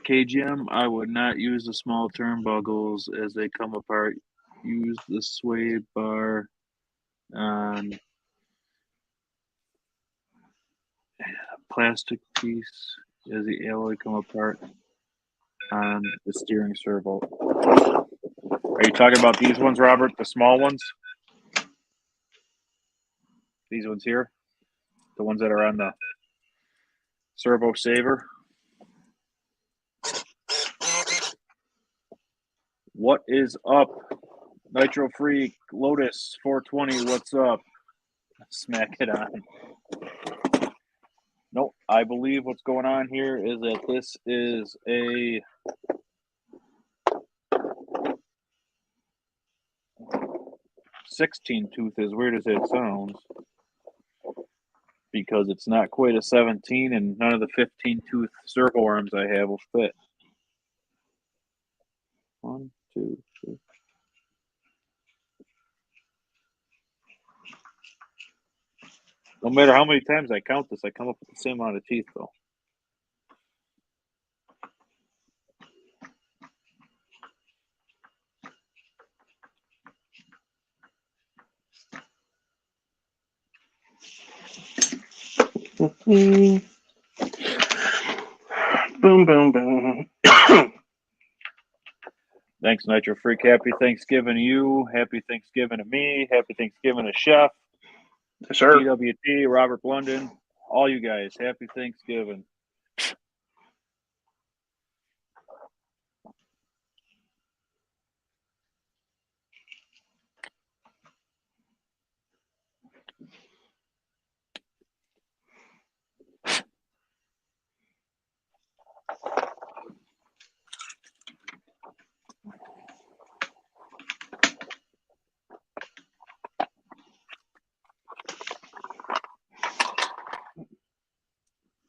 S1: KGM. I would not use the small turnbuckles as they come apart. Use the sway bar on plastic piece as the alloy come apart on the steering servo. Are you talking about these ones, Robert? The small ones? These ones here? The ones that are on the servo saver? What is up? Nitro Freak, Lotus 420, what's up? Smack it on. Nope, I believe what's going on here is that this is a 16 tooth, as weird as it sounds, because it's not quite a 17 and none of the 15 tooth servo arms I have will fit. 1, 2, 3. No matter how many times I count this, I come up with the same amount of teeth, though.
S2: Boom, boom, boom.
S1: Thanks, Nitro Freak. Happy Thanksgiving to you. Happy Thanksgiving to me. Happy Thanksgiving to Chef,
S2: Yes, sir.
S1: DWT, Robert Blunden, all you guys. Happy Thanksgiving.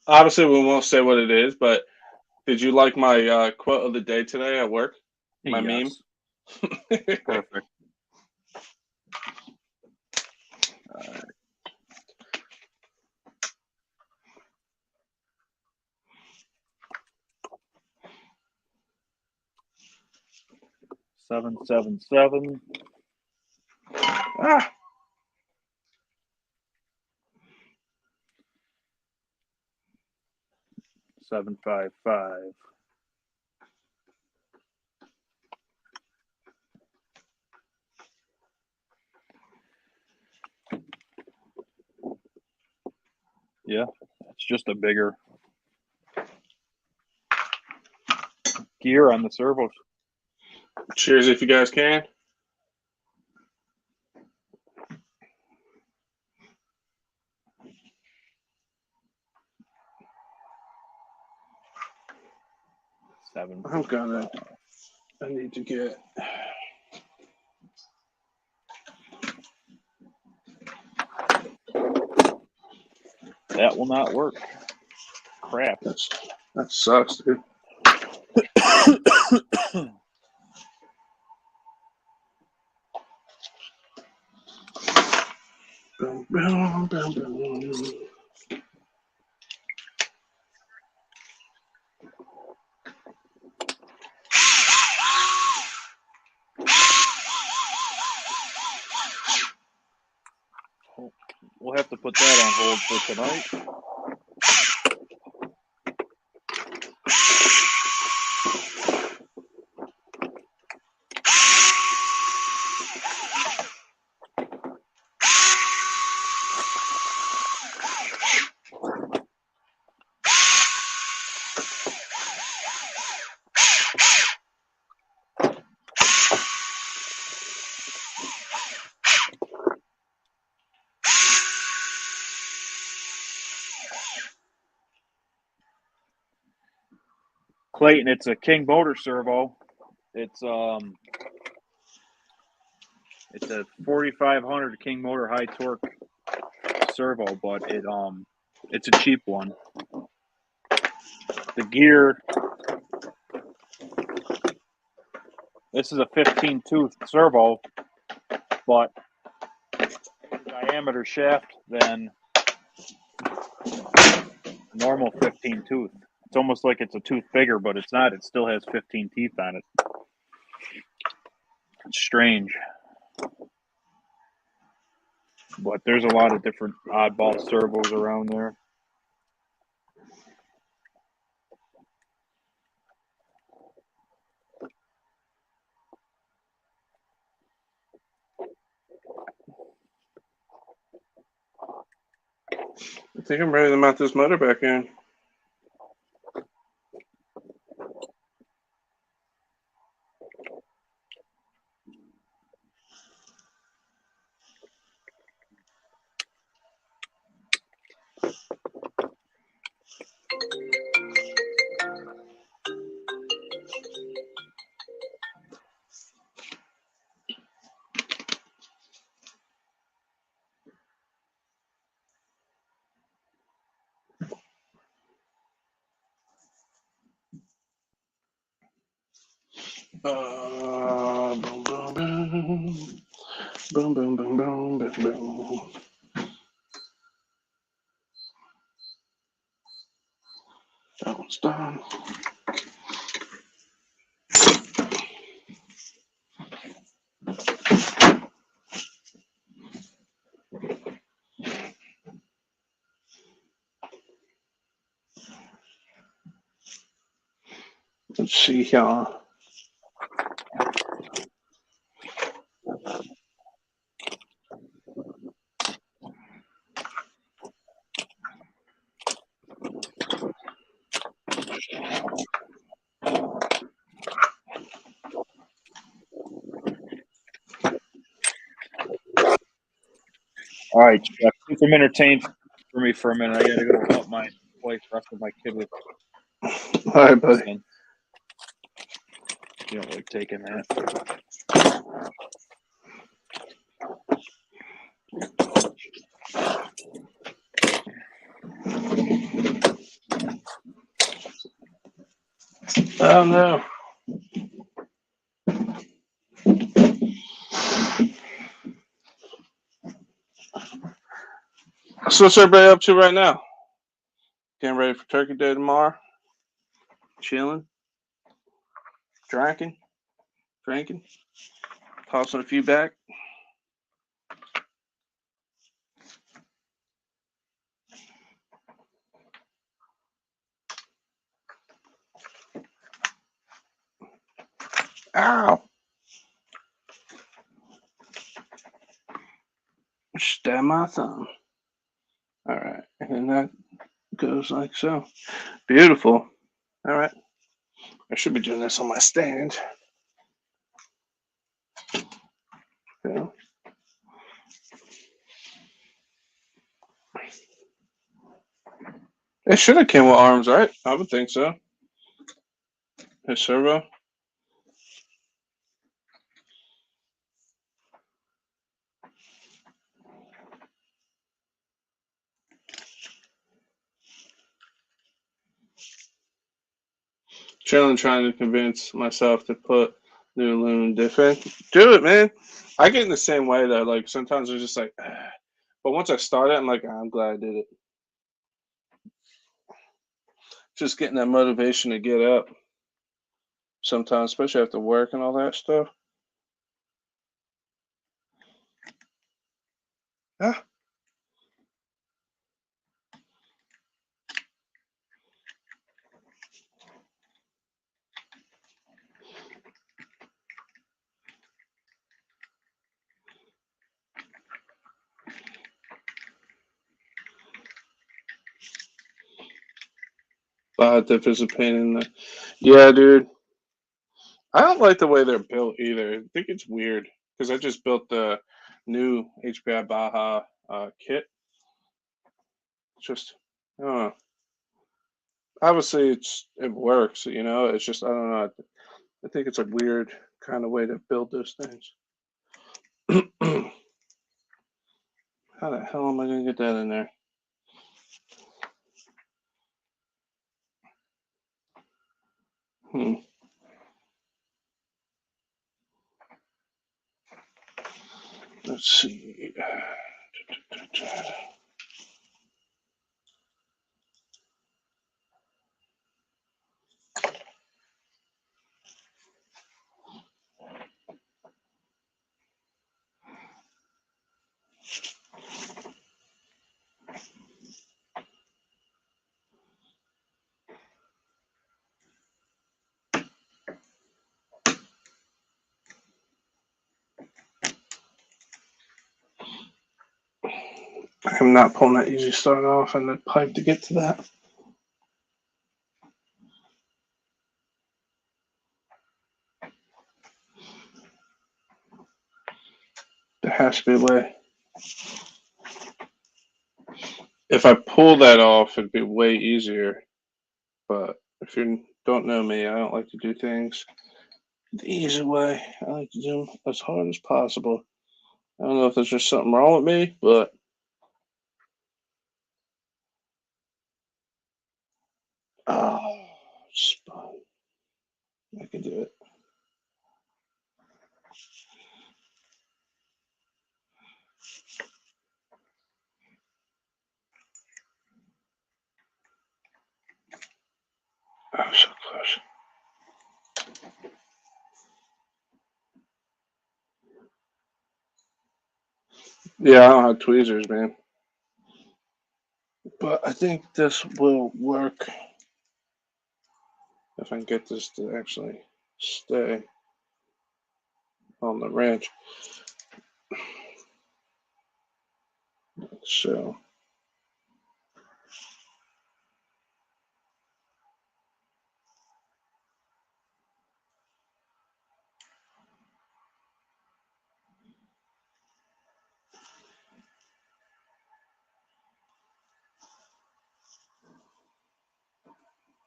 S2: Obviously, we won't say what it is, but did you like my quote of the day today at work? My meme?
S1: Perfect. All right. Seven, 7.
S2: Ah.
S1: 755. Yeah, it's just a bigger gear on the servos.
S2: Cheers if you guys can.
S1: Seven.
S2: I need to get.
S1: That will not work. Crap.
S2: That sucks, dude. Boom, boom, boom, boom.
S1: We'll have to put that on hold for tonight. Clayton, it's a King motor servo. It's a 4500 King motor high torque servo, but it's a cheap one. The gear, this is a 15 tooth servo, but diameter shaft than normal 15 tooth. It's almost like it's a tooth bigger, but it's not. It still has 15 teeth on it. It's strange. But there's a lot of different oddball servos around there.
S2: I think I'm ready to mount this motor back in. Boom, boom, boom. Boom, boom, boom, boom, boom, boom. That one's done. Let's see here.
S1: All right, Jeff, keep them entertained for me for a minute. I gotta go help my wife wrestle my kid with
S2: All right, buddy.
S1: son. You don't like taking that.
S2: Oh no. So what's everybody up to right now? Getting ready for Turkey Day tomorrow? Chilling? Drinking? Tossing a few back? Ow! Stab my thumb. All right, and then that goes like so. Beautiful. All right. I should be doing this on my stand. Yeah. It should have came with arms, right? I would think so. His servo. Chilling, trying to convince myself to put new aluminum diff in. Do it, man. I get in the same way though. Like sometimes it's just like, but once I start it, I'm like, I'm glad I did it. Just getting that motivation to get up. Sometimes, especially after work and all that stuff. Ah. Diff is a pain in the. Yeah, dude. I don't like the way they're built either. I think it's weird because I just built the new HPI Baja kit. It's just, I don't know. Obviously, it works. You know, it's just I don't know. I think it's a weird kind of way to build those things. How the hell am I gonna get that in there? Hmm. Let's see. I'm not pulling that easy start off and the pipe to get to that. There has to be a way. If I pull that off, it'd be way easier. But if you don't know me, I don't like to do things the easy way. I like to do them as hard as possible. I don't know if there's just something wrong with me, but oh, spun. I can do it. Oh, so close. Yeah, I don't have tweezers, man. But I think this will work. if I can get this to actually stay on the wrench. So.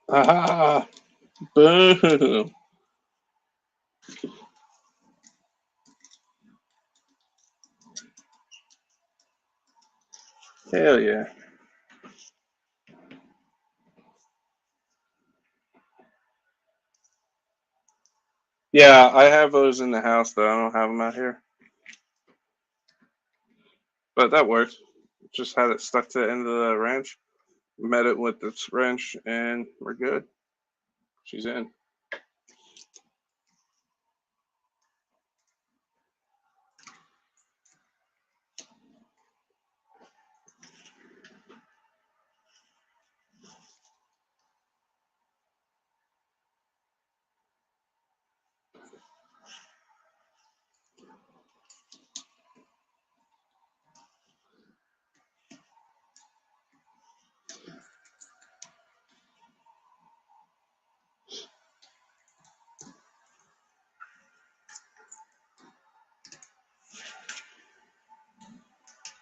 S2: Ah, boom. Hell yeah. Yeah, I have those in the house, though. I don't have them out here. But that works. Just had it stuck to the end of the wrench. Met it with this wrench, and we're good. She's in.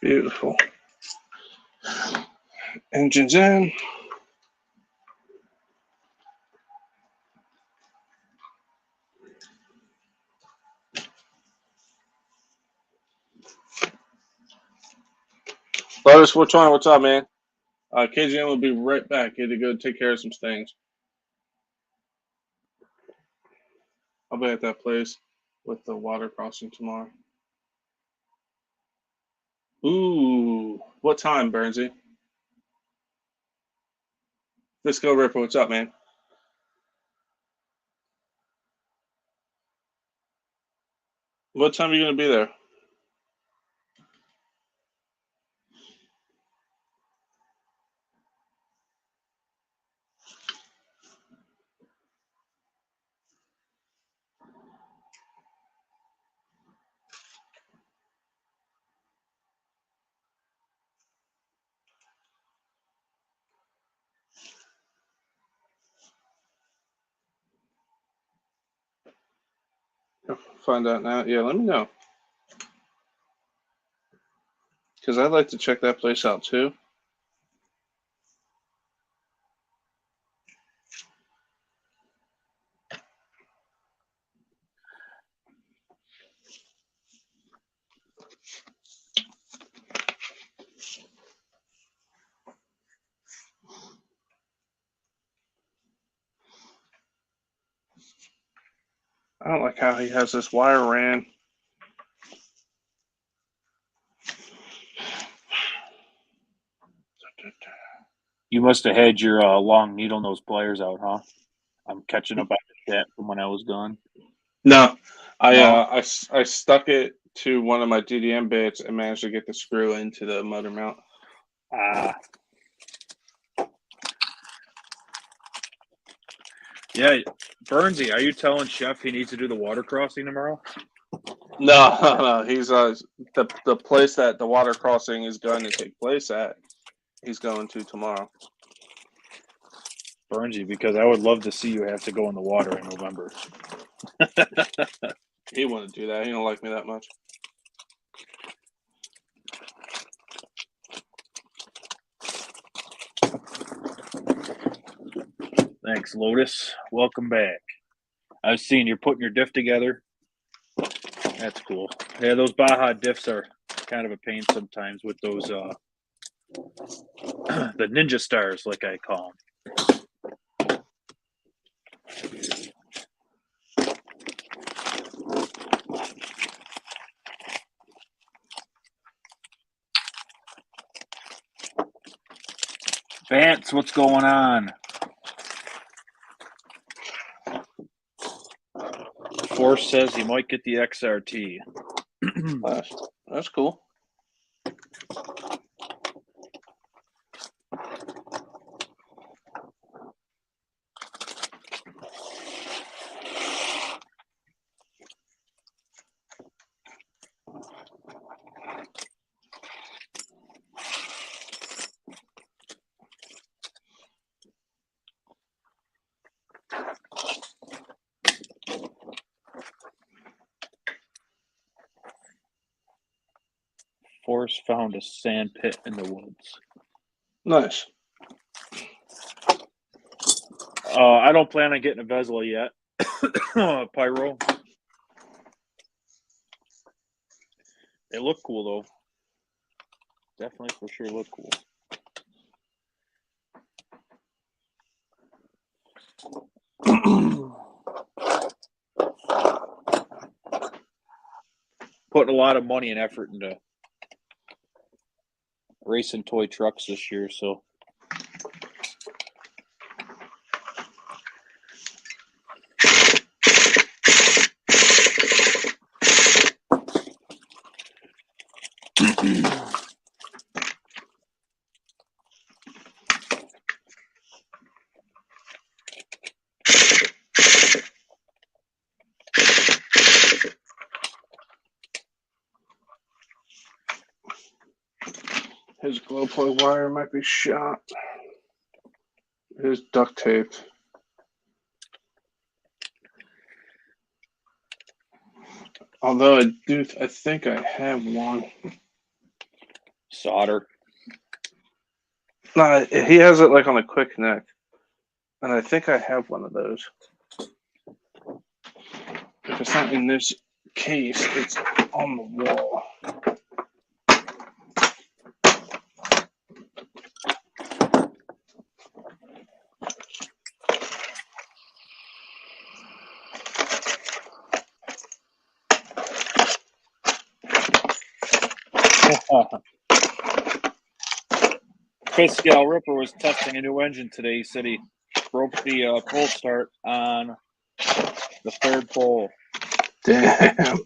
S2: Beautiful. Engine's in. Lotus, what's on? What's up, man? KGM will be right back. He had to go take care of some things. I'll be at that place with the water crossing tomorrow. Ooh, what time, Burnsy? Let's go, Ripper. What's up, man? What time are you going to be there? Find out now. Yeah, let me know. Because I'd like to check that place out, too. I don't like how he has this wire ran.
S1: You must have had your long needle nose pliers out, huh? I'm catching up on the chat from when I was gone.
S2: No,
S1: No?
S2: I stuck it to one of my DDM bits and managed to get the screw into the motor mount.
S1: Yeah, Burnsy, are you telling Chef he needs to do the water crossing tomorrow?
S2: No. He's the place that the water crossing is going to take place at. He's going to tomorrow.
S1: Burnsy, because I would love to see you have to go in the water in November.
S2: He wouldn't do that. He don't like me that much.
S1: Thanks, Lotus. Welcome back. I've seen you're putting your diff together. That's cool. Yeah, those Baja diffs are kind of a pain sometimes with those the Ninja Stars, like I call them. Vance, what's going on? Force says he might get the XRT.
S2: That's cool.
S1: horse found a sand pit in the woods.
S2: Nice.
S1: I don't plan on getting a Vesla yet. Pyro. They look cool though. Definitely for sure look cool. Putting a lot of money and effort into racing toy trucks this year, so
S2: His glow plug wire might be shot. His duct tape. Although I think I have one.
S1: solder.
S2: No, he has it like on a quick neck, and I think I have one of those. If it's not in this case, it's on the wall.
S1: Chris Gal Ripper was testing a new engine today. He said he broke the pull start on the third pole.
S2: Damn.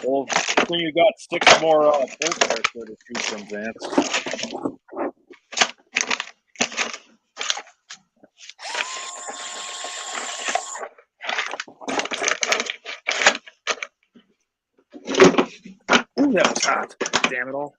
S1: Well, so you got 6 more pull starts there to choose from, Vance. Ooh, that was hot. Damn it all.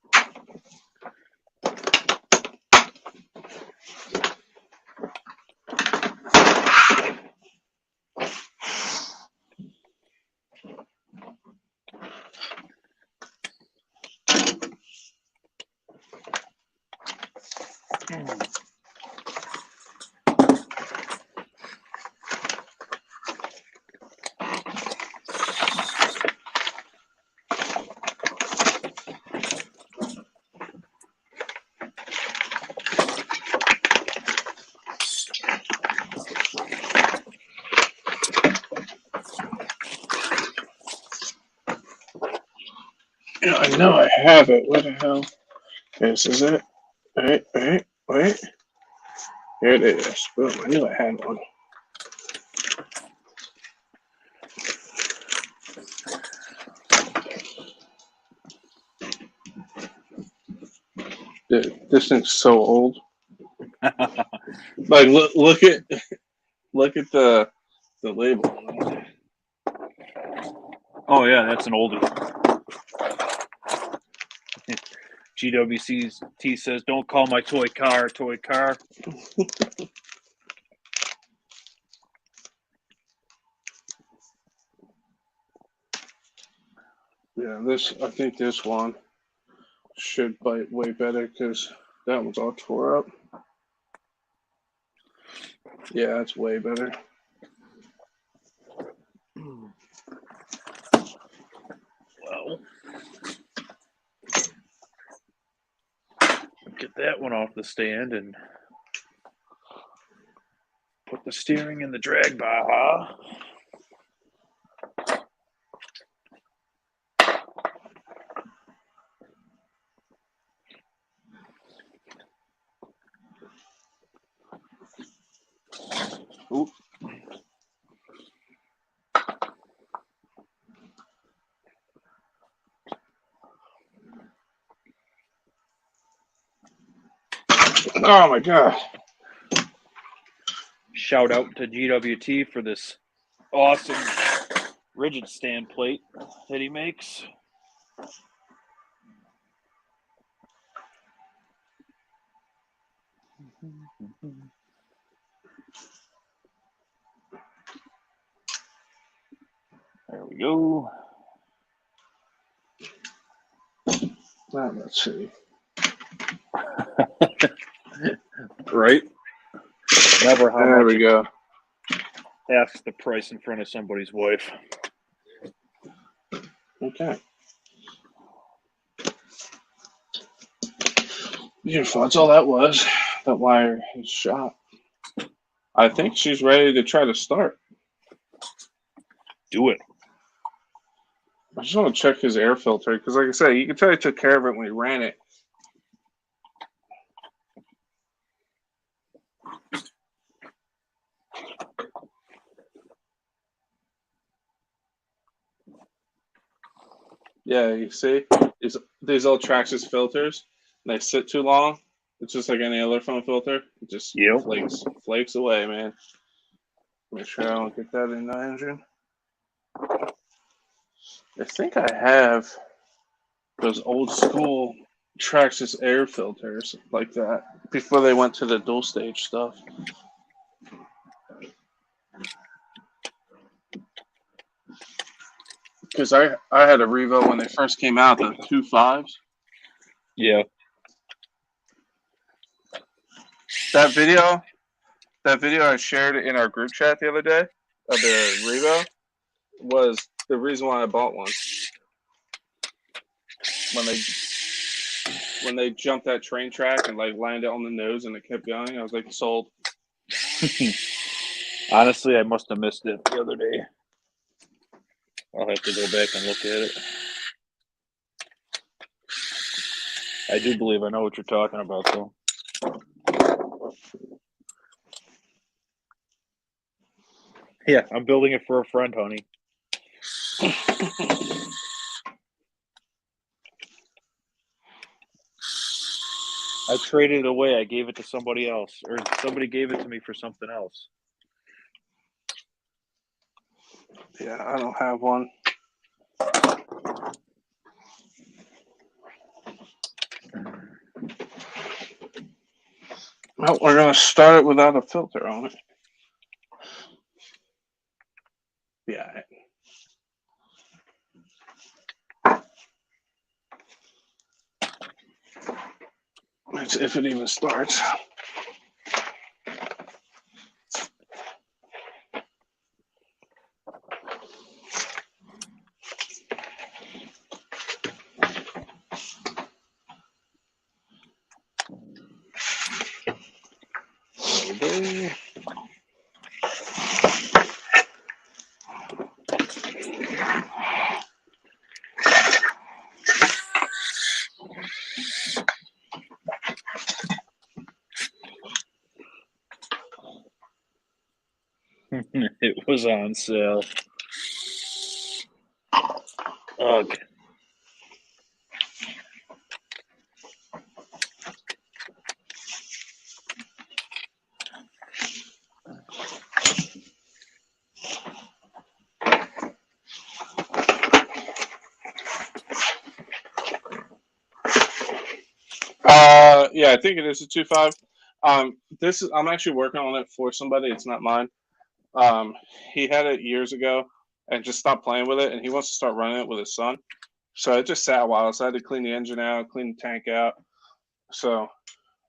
S2: I know I have it. Where the hell? This is it. Wait. Here it is. Boom. I knew I had one. This thing's so old. Like look at the label.
S1: Oh yeah, that's an oldie. GWCT says, "Don't call my toy car a toy car."
S2: Yeah, I think this one should bite way better because that one's all tore up. Yeah, that's way better.
S1: Well, get that one off the stand and put the steering in the drag bar. Oop.
S2: Oh my god.
S1: Shout out to GWT for this awesome rigid stand plate that he makes. There we go.
S2: Let's see.
S1: Right? Never how
S2: There
S1: much
S2: we go.
S1: half the price in front of somebody's wife.
S2: Okay. Beautiful. That's all that was. That wire is shot. I think she's ready to try to start.
S1: Do it.
S2: I just want to check his air filter because, like I said, you can tell he took care of it when he ran it. Yeah, you see, these old Traxxas filters, they sit too long. It's just like any other phone filter. It just
S1: Yep.
S2: flakes away, man. Make sure I don't get that in the engine. I think I have those old school Traxxas air filters like that before they went to the dual stage stuff. Because I had a Revo when they first came out, the 2.5s.
S1: Yeah.
S2: That video I shared in our group chat the other day of the Revo was the reason why I bought one. When they jumped that train track and like landed on the nose and it kept going, I was like, sold.
S1: Honestly, I must have missed it the other day. I'll have to go back and look at it. I do believe I know what you're talking about, though. Yeah, I'm building it for a friend, honey. I traded it away. I gave it to somebody else, or somebody gave it to me for something else.
S2: Yeah, I don't have one. Well, we're going to start it without a filter on it. Yeah. That's if it even starts.
S1: Maybe. It was on sale. Ugh.
S2: Yeah, I think it is a 2.5. I'm actually working on it for somebody. It's not mine. He had it years ago and just stopped playing with it, and he wants to start running it with his son. So it just sat a while. So I had to clean the engine out, clean the tank out. So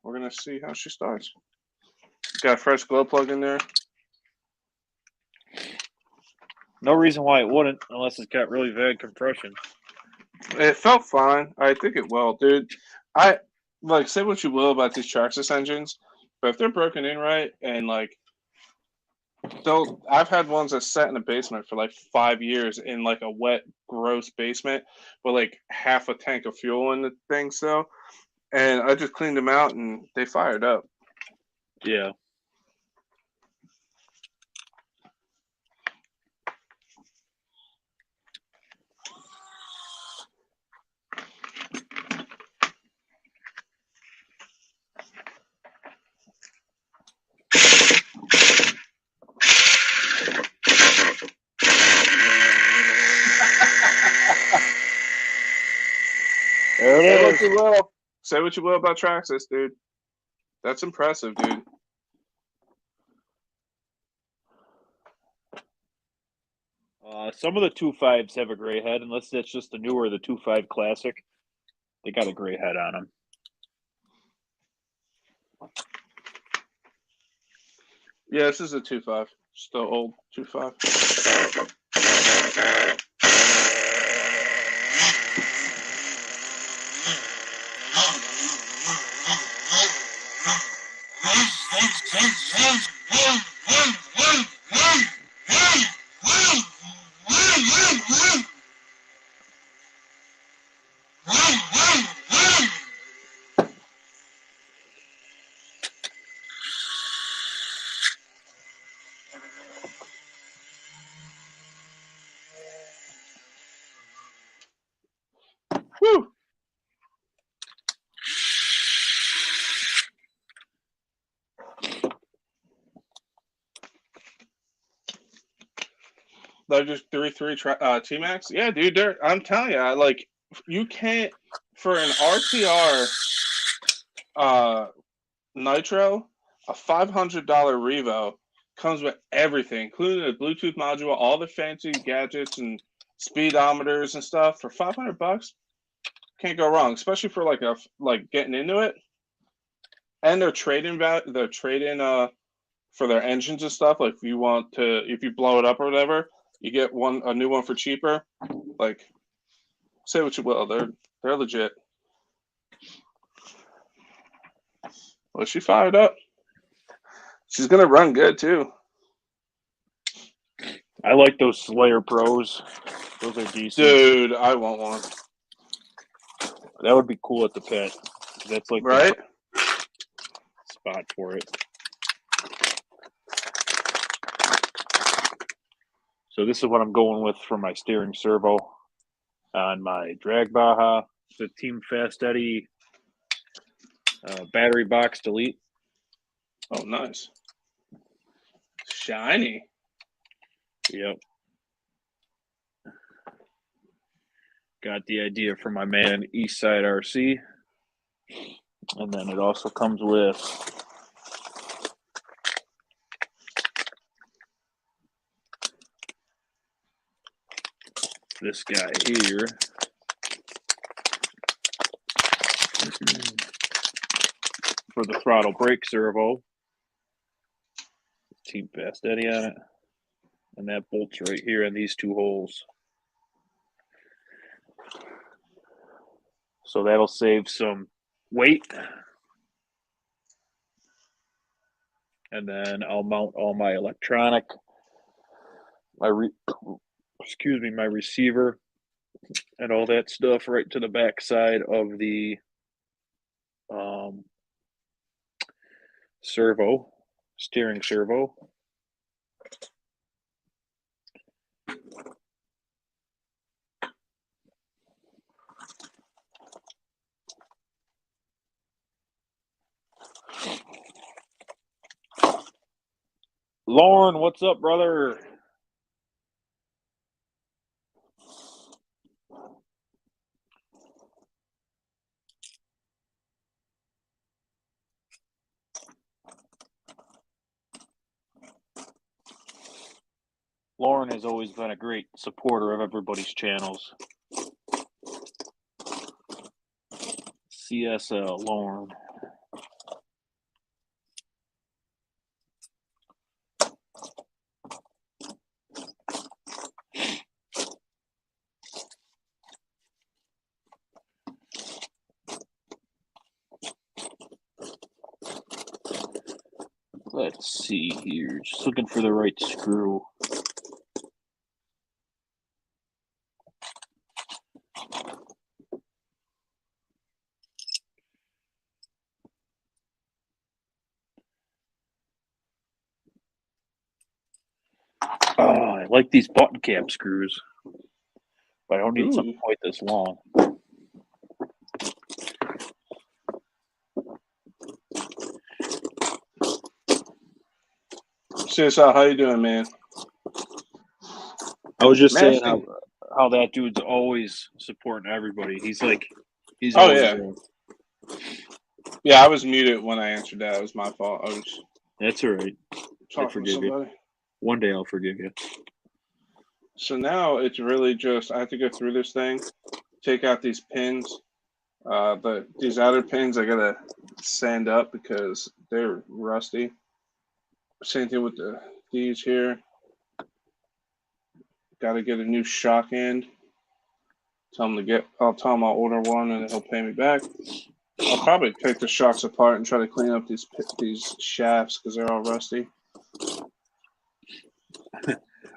S2: we're gonna see how she starts. Got a fresh glow plug in there.
S1: No reason why it wouldn't, unless it's got really bad compression.
S2: It felt fine. I think it will, dude. I like say what you will about these Traxxas engines, but if they're broken in right and like I've had ones that sat in a basement for like 5 years in like a wet, gross basement with like half a tank of fuel in the thing still. And I just cleaned them out and they fired up.
S1: Yeah. There
S2: Say
S1: it
S2: what
S1: is.
S2: you will. Say what you will about Traxxas, dude. That's impressive, dude.
S1: Some of the 2.5s have a gray head, unless that's just the newer, the 2.5 Classic. They got a great head on them.
S2: Yeah, this is a 2.5. Still old 2.5. Whew. They're just 3.3 T-Max. Yeah, dude. I'm telling you, you can't for an RTR Nitro, a $500 Revo comes with everything, including the Bluetooth module, all the fancy gadgets and speedometers and stuff for $500. Can't go wrong, especially for like getting into it. And their trade-in for their engines and stuff. Like if you blow it up or whatever, you get a new one for cheaper. Like, say what you will, they're legit. Well, she fired up. She's gonna run good too.
S1: I like those Slayer Pros. Those are decent.
S2: Dude, I want one.
S1: That would be cool at the pit. That's like
S2: right
S1: the spot for it. So this is what I'm going with for my steering servo on my drag Baja. The Team Fast Eddie battery box delete.
S2: Oh, nice. Shiny.
S1: Yep. Got the idea from my man Eastside RC. And then it also comes with this guy here. For the throttle brake servo. Team Fast Eddie on it. And that bolts right here in these two holes. So that'll save some weight. And then I'll mount all my electronic, my receiver and all that stuff right to the back side of the steering servo. Lauren, what's up, brother? Lauren has always been a great supporter of everybody's channels. CSL, Lauren. Let's see here. Just looking for the right screw. Oh, I like these button cap screws, but I don't need something quite this long.
S2: CSL, how you doing, man?
S1: I was just saying how that dude's always supporting everybody. He's always
S2: there. Yeah, I was muted when I answered that. It was my fault.
S1: That's all right. I forgive you. One day I'll forgive you.
S2: So now it's really just I have to go through this thing, take out these pins, But these outer pins I gotta sand up because they're rusty. Same thing with these here. Gotta get a new shock end. I'll tell him I'll order one and he'll pay me back. I'll probably take the shocks apart and try to clean up these shafts because they're all rusty.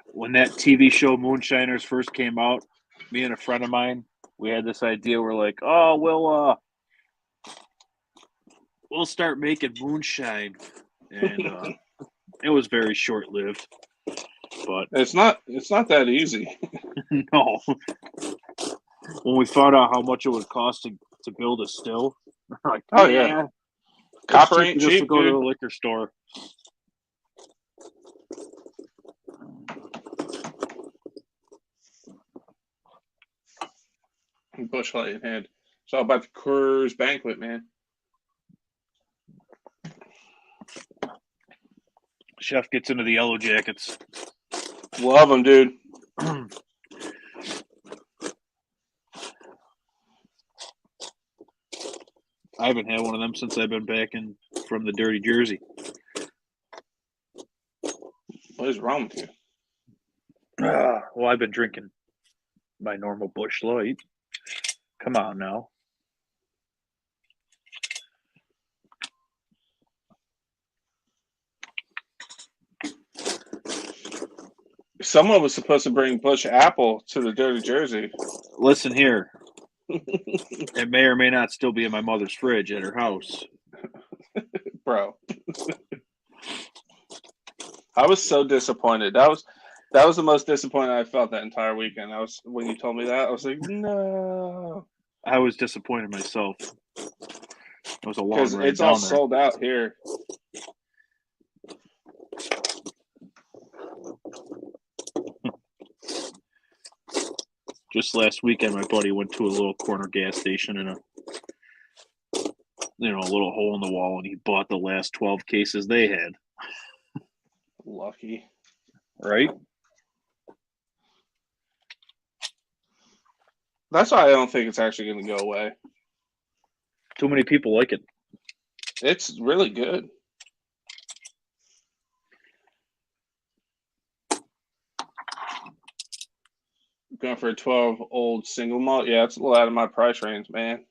S1: When that TV show Moonshiners first came out, me and a friend of mine, we had this idea. We're like, oh, we'll start making moonshine, and it was very short lived. But
S2: it's not that easy.
S1: No. When we found out how much it would cost to build a still, we're like,
S2: oh yeah, copper ain't cheap.
S1: To go
S2: dude.
S1: to the liquor store.
S2: Bush Light in hand. It's all about the Coors Banquet, man.
S1: Chef gets into the Yellow Jackets.
S2: Love them, dude.
S1: I haven't had one of them since I've been back from the Dirty Jersey.
S2: What is wrong with you?
S1: Well, I've been drinking my normal Bush Light. Come on now.
S2: Someone was supposed to bring Bush Apple to the Dirty Jersey.
S1: Listen here. It may or may not still be in my mother's fridge at her house.
S2: Bro. I was so disappointed. That was the most disappointed I felt that entire weekend. When you told me that, I was like, no.
S1: I was disappointed myself. It was a long ride
S2: it's all
S1: down there.
S2: sold out here.
S1: Just last weekend, my buddy went to a little corner gas station in a little hole in the wall, and he bought the last 12 cases they had.
S2: Lucky.
S1: Right?
S2: That's why I don't think it's actually going to go away.
S1: Too many people like it.
S2: It's really good. Going for a 12 old single malt. Yeah, it's a little out of my price range, man.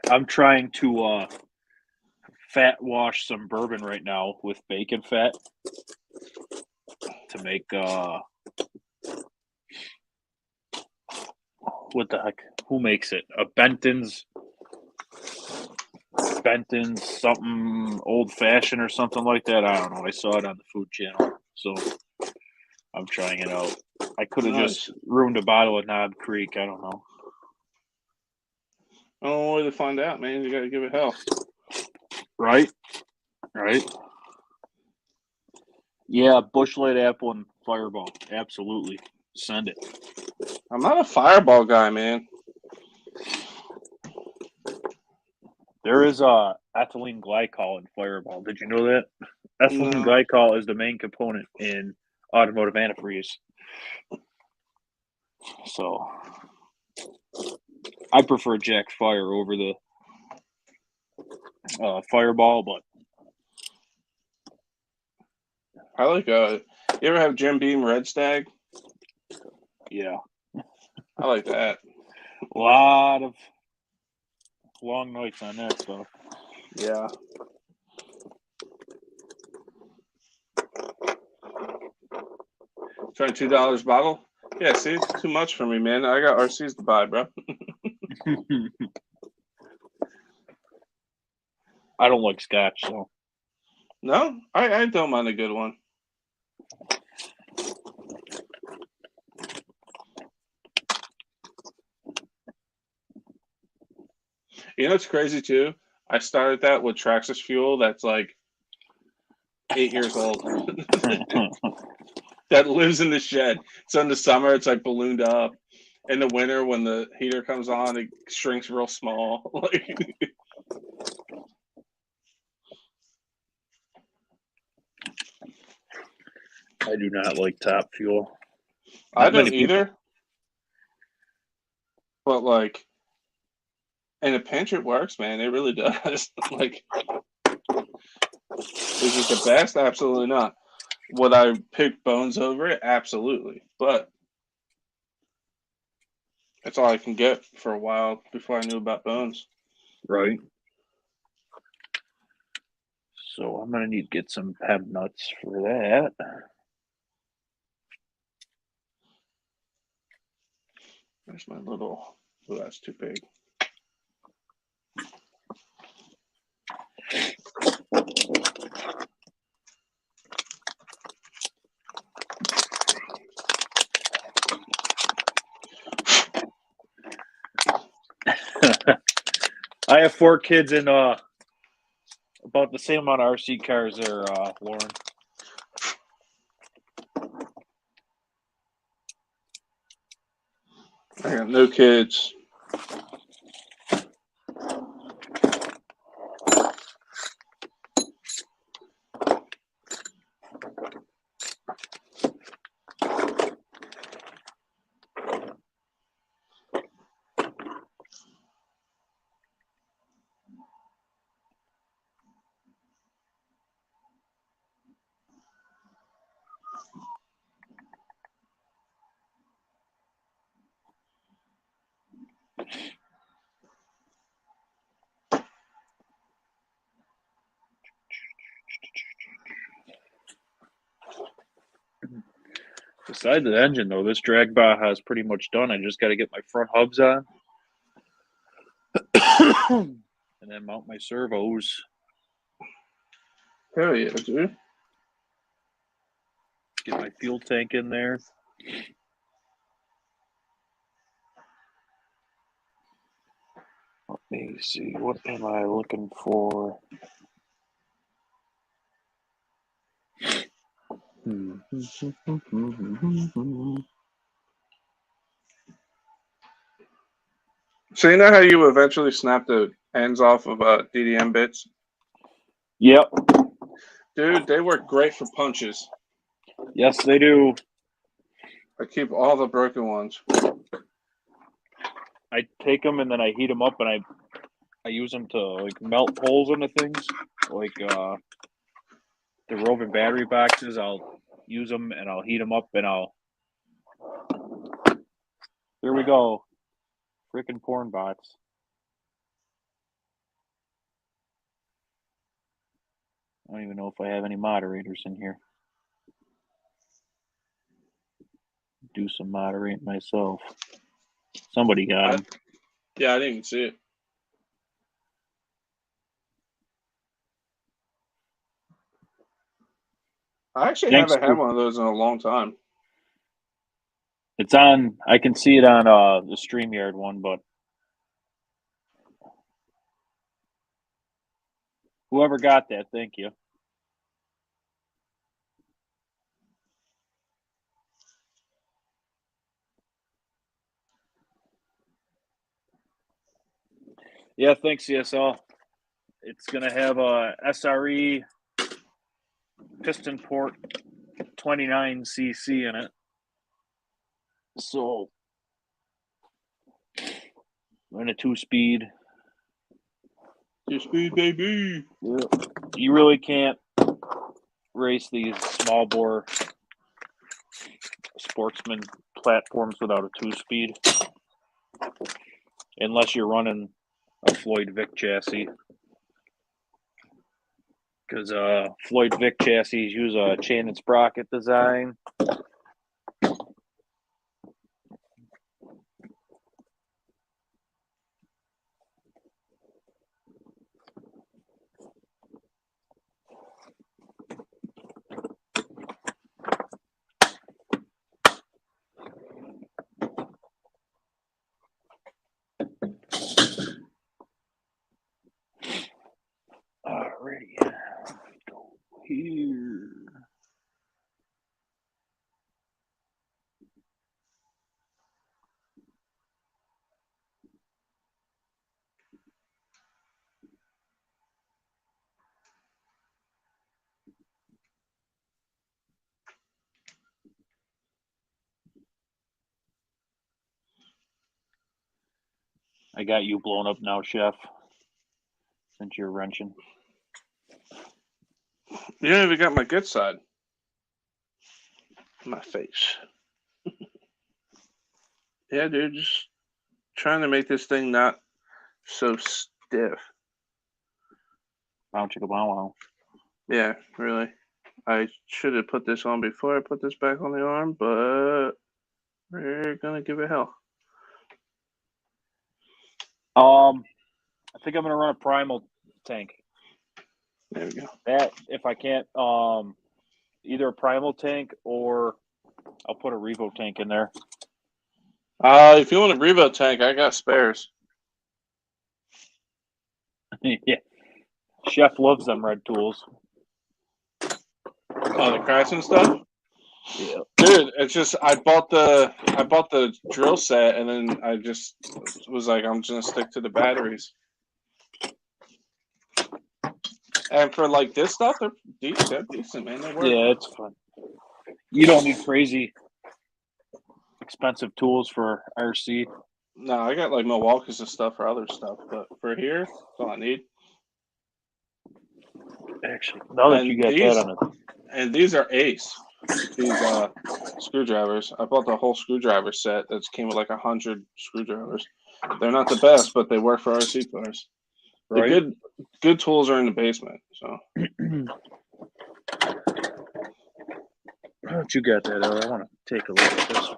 S1: I'm trying to fat wash some bourbon right now with bacon fat to make what the heck? Who makes it? A Benton's something old fashioned or something like that. I don't know. I saw it on the Food Channel, so I'm trying it out. I could have just ruined a bottle of Knob Creek. I don't know.
S2: Oh, way to find out, man. You got to give it hell.
S1: Right? Yeah, Bush Light Apple and Fireball. Absolutely. Send it.
S2: I'm not a Fireball guy, man.
S1: There is ethylene glycol in Fireball. Did you know that? Ethylene glycol is the main component in automotive antifreeze. So I prefer Jack Fire over the Fireball, but
S2: I like you ever have Jim Beam Red Stag?
S1: yeah.
S2: I like that.
S1: A lot of long nights on that stuff.
S2: Yeah. $22 bottle? Yeah, see, it's too much for me, man. I got RCs to buy, bro.
S1: I don't like scotch, so.
S2: No, I don't mind a good one. You know what's crazy too? I started that with Traxxas fuel that's like 8 years old. That lives in the shed. So in the summer, it's like ballooned up. In the winter, when the heater comes on, it shrinks real small.
S1: I do not like Top Fuel.
S2: I don't either. but like in a pinch it works, man. It really does. Like, is it the best? Absolutely not. Would I pick Bones over it? Absolutely. But that's all I can get for a while before I knew about Bones.
S1: Right. So I'm gonna need to get some peb nuts for that.
S2: There's my little. Oh, that's too big.
S1: I have 4 kids and about the same amount of RC cars there, Lauren.
S2: I got no kids.
S1: Besides the engine, though, this drag Baja is pretty much done. I just got to get my front hubs on and then mount my servos.
S2: Hell yeah, dude.
S1: Get my fuel tank in there. Let me see. What am I looking for?
S2: So you know how you eventually snap the ends off of DDM bits?
S1: Yep.
S2: Dude, they work great for punches.
S1: Yes, they do.
S2: I keep all the broken ones.
S1: I take them and then I heat them up and I use them to like melt holes into things. Like the roving battery boxes, I'll use them and I'll heat them up and I'll. There we go. Freaking porn bots. I don't even know if I have any moderators in here. Do some moderating myself. Somebody got them.
S2: Yeah, I didn't even see it. I actually
S1: Thanks
S2: haven't had
S1: for.
S2: one of those in a long time.
S1: It's on. I can see it on the StreamYard one, but whoever got that, thank you. Yeah, thanks, CSL. It's gonna have a SRE piston port 29cc in it. So, in a 2-speed.
S2: 2-speed, baby.
S1: Yeah. You really can't race these small bore sportsman platforms without a 2-speed, unless you're running a Floyd Vic chassis. Because Floyd Vic chassis use a chain and sprocket design. Alrighty, go here. I got you blown up now, Chef. Since you're wrenching.
S2: You don't even got my good side. My face. Yeah, dude, just trying to make this thing not so stiff.
S1: Bow chicka bow wow.
S2: Yeah, really. I should have put this on before I put this back on the arm, but we're gonna give it hell.
S1: I think I'm gonna run a primal tank.
S2: There we go.
S1: That if I can't, either a primal tank or I'll put a Revo tank in there.
S2: If you want a Revo tank, I got spares.
S1: Yeah, Chef loves them red tools.
S2: Oh, the cracks and stuff.
S1: Yeah,
S2: Dude, it's just I bought the drill set and then I just was like, I'm just gonna stick to the batteries. And for like this stuff, they're decent, man. They work.
S1: yeah, it's fun. You don't need crazy expensive tools for RC.
S2: No, I got like Milwaukee's and stuff for other stuff, but for here, that's all I need.
S1: Actually, now that you got that on it,
S2: And these are Ace. These screwdrivers. I bought the whole screwdriver set that came with like 100 screwdrivers. They're not the best, but they work for RC players.
S1: right?
S2: The good tools are in the basement. So
S1: Now that you got that out, I want to take a look at this.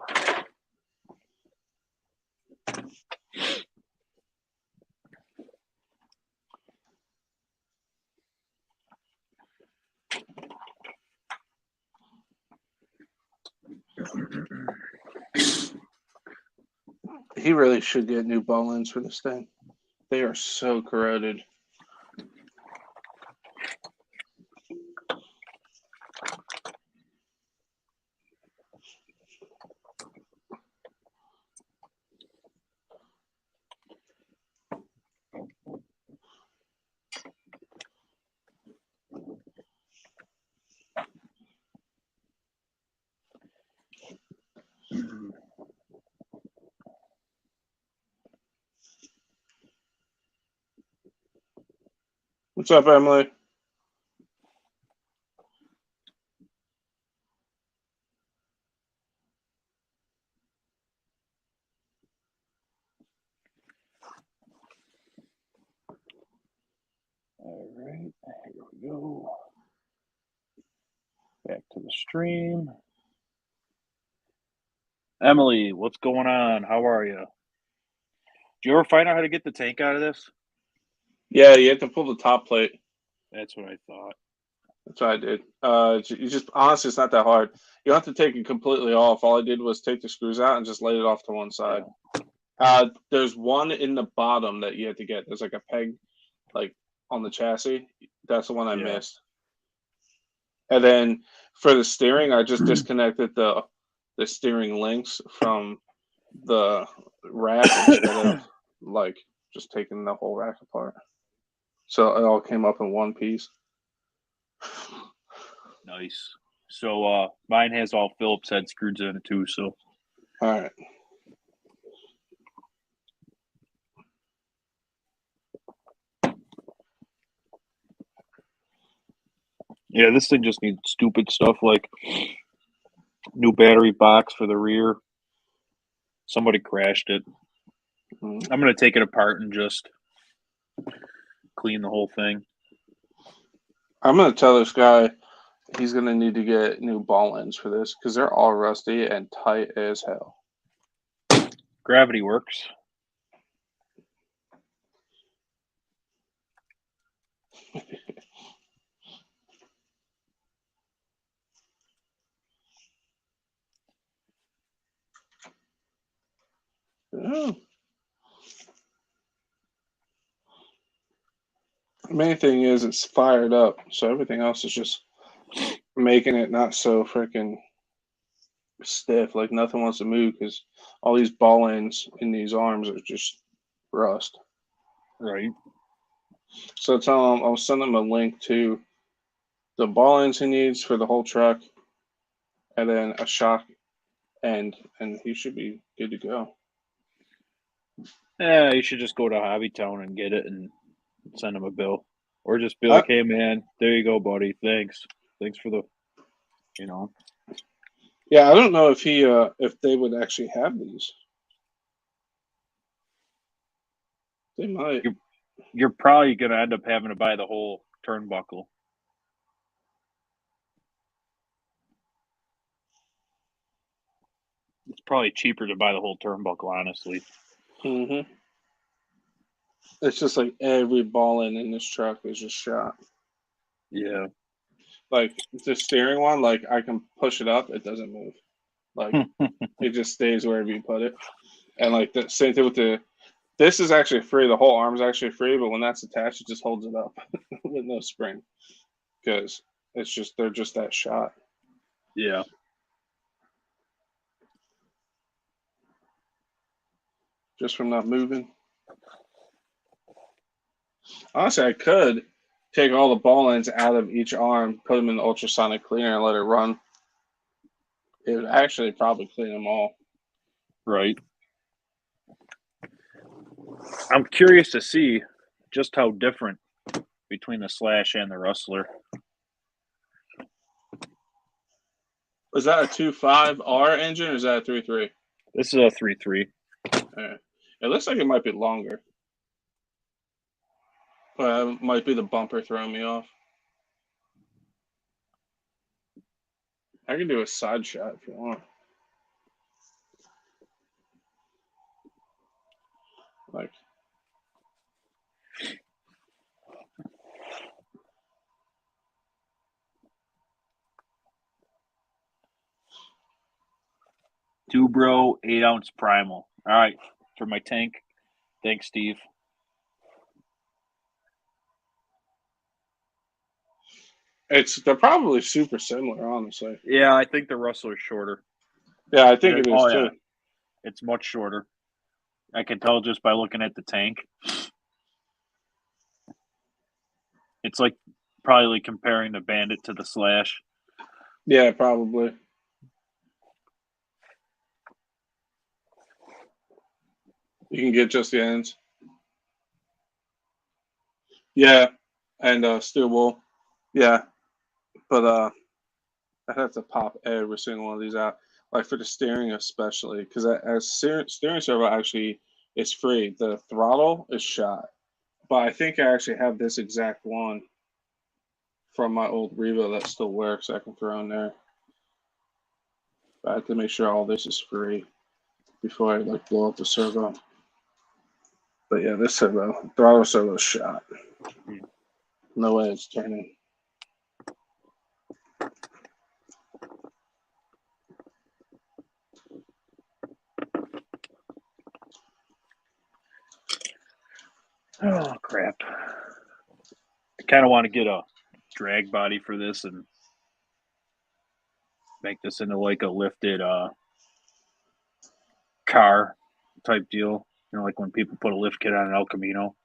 S2: he really should get new ball ends for this thing. They are so corroded. What's up, Emily?
S1: All right, here we go. Back to the stream. Emily, what's going on? How are you? Did you ever find out how to get the tank out of this?
S2: Yeah, you have to pull the top plate.
S1: That's what I thought.
S2: That's what I did. You just honestly, it's not that hard. You don't have to take it completely off. All I did was take the screws out and just laid it off to one side. There's one in the bottom that you have to get. There's like a peg, like on the chassis. That's the one I missed. And then for the steering, I just disconnected the steering links from the rack instead of like just taking the whole rack apart. So it all came up in one piece.
S1: Nice. So mine has all Phillips head screws in it too. So
S2: all right.
S1: yeah, this thing just needs stupid stuff like new battery box for the rear. Somebody crashed it.
S2: Mm-hmm.
S1: I'm gonna take it apart and just clean the whole thing.
S2: I'm gonna tell this guy he's gonna need to get new ball ends for this because they're all rusty and tight as hell.
S1: Gravity works.
S2: Oh. The main thing is it's fired up, so everything else is just making it not so freaking stiff. Like nothing wants to move because all these ball ends in these arms are just rust.
S1: Right.
S2: So tell him I'll send him a link to the ball ends he needs for the whole truck, and then a shock end, and he should be good to go.
S1: Yeah, you should just go to Hobbytown and get it and send them a bill, or just be
S2: I,
S1: like, "Hey, man, there you go, buddy. Thanks for the, you know."
S2: yeah, I don't know if they would actually have these. They might.
S1: You're probably gonna end up having to buy the whole turnbuckle. It's probably cheaper to buy the whole turnbuckle, honestly.
S2: Mm-hmm. It's just like every ball in this truck is just shot.
S1: Yeah.
S2: Like the steering one, like I can push it up, it doesn't move. Like it just stays wherever you put it. And like the same thing with the. This is actually free. The whole arm is actually free, but when that's attached, it just holds it up with no spring because it's just they're just that shot.
S1: Yeah.
S2: Just from not moving. Honestly, I could take all the ball ends out of each arm, put them in the ultrasonic cleaner, and let it run. It would actually probably clean them all.
S1: Right. I'm curious to see just how different between the Slash and the Rustler.
S2: Is that a 2.5R engine or is that a 3.3?
S1: This is a 3.3.
S2: It looks like it might be longer. But it might be the bumper throwing me off. I can do a side shot if you want. Like,
S1: Dubro 8-ounce primal. All right, for my tank. Thanks, Steve.
S2: they're probably super similar, honestly.
S1: Yeah, I think the Rustler's shorter.
S2: Yeah, I think it is too.
S1: Yeah, it's much shorter. I can tell just by looking at the tank. It's like probably comparing the Bandit to the Slash.
S2: Yeah, probably. You can get just the ends. Yeah, and steel wool. Yeah, but I have to pop every single one of these out, like for the steering especially, because as steering servo actually is free. The throttle is shot, but I think I actually have this exact one from my old Revo that still works. I can throw in there. But I have to make sure all this is free before I like blow up the servo. But yeah, this throttle servo is shot. No way it's turning.
S1: Oh crap! I kind of want to get a drag body for this and make this into like a lifted car type deal. You know, like when people put a lift kit on an El Camino.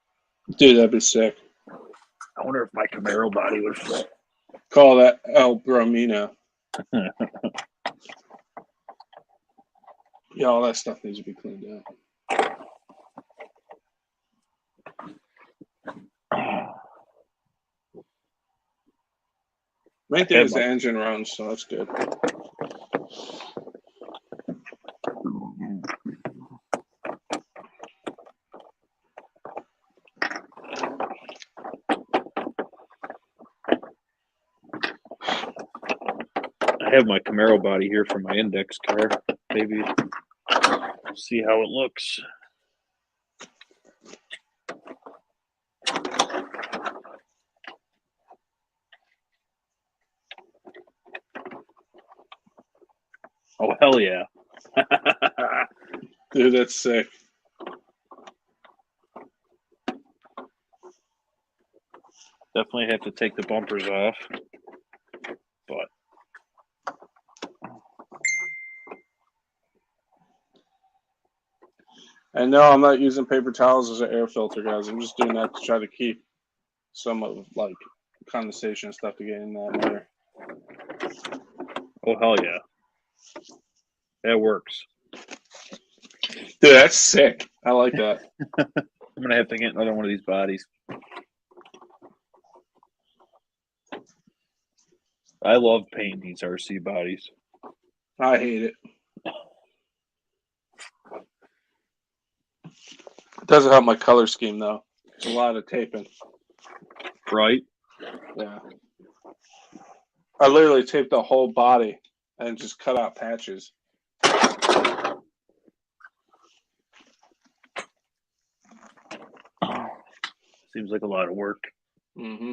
S2: Dude, that'd be sick.
S1: I wonder if my Camaro body would fit.
S2: Call that El Bromino. Yeah, all that stuff needs to be cleaned out. Main thing is the engine runs, so that's good.
S1: I have my Camaro body here for my index car. Maybe see how it looks. Oh hell yeah!
S2: Dude, that's sick.
S1: Definitely have to take the bumpers off, but
S2: And no, I'm not using paper towels as an air filter, guys. I'm just doing that to try to keep some of like condensation stuff to get in that motor.
S1: oh hell yeah, that works.
S2: Dude, that's sick. I like that.
S1: I'm gonna have to get another one of these bodies. I love painting these RC bodies.
S2: I hate it. It doesn't help my color scheme though. It's a lot of taping.
S1: Right?
S2: Yeah. I literally taped the whole body and just cut out patches.
S1: Seems like a lot of work.
S2: Mm-hmm.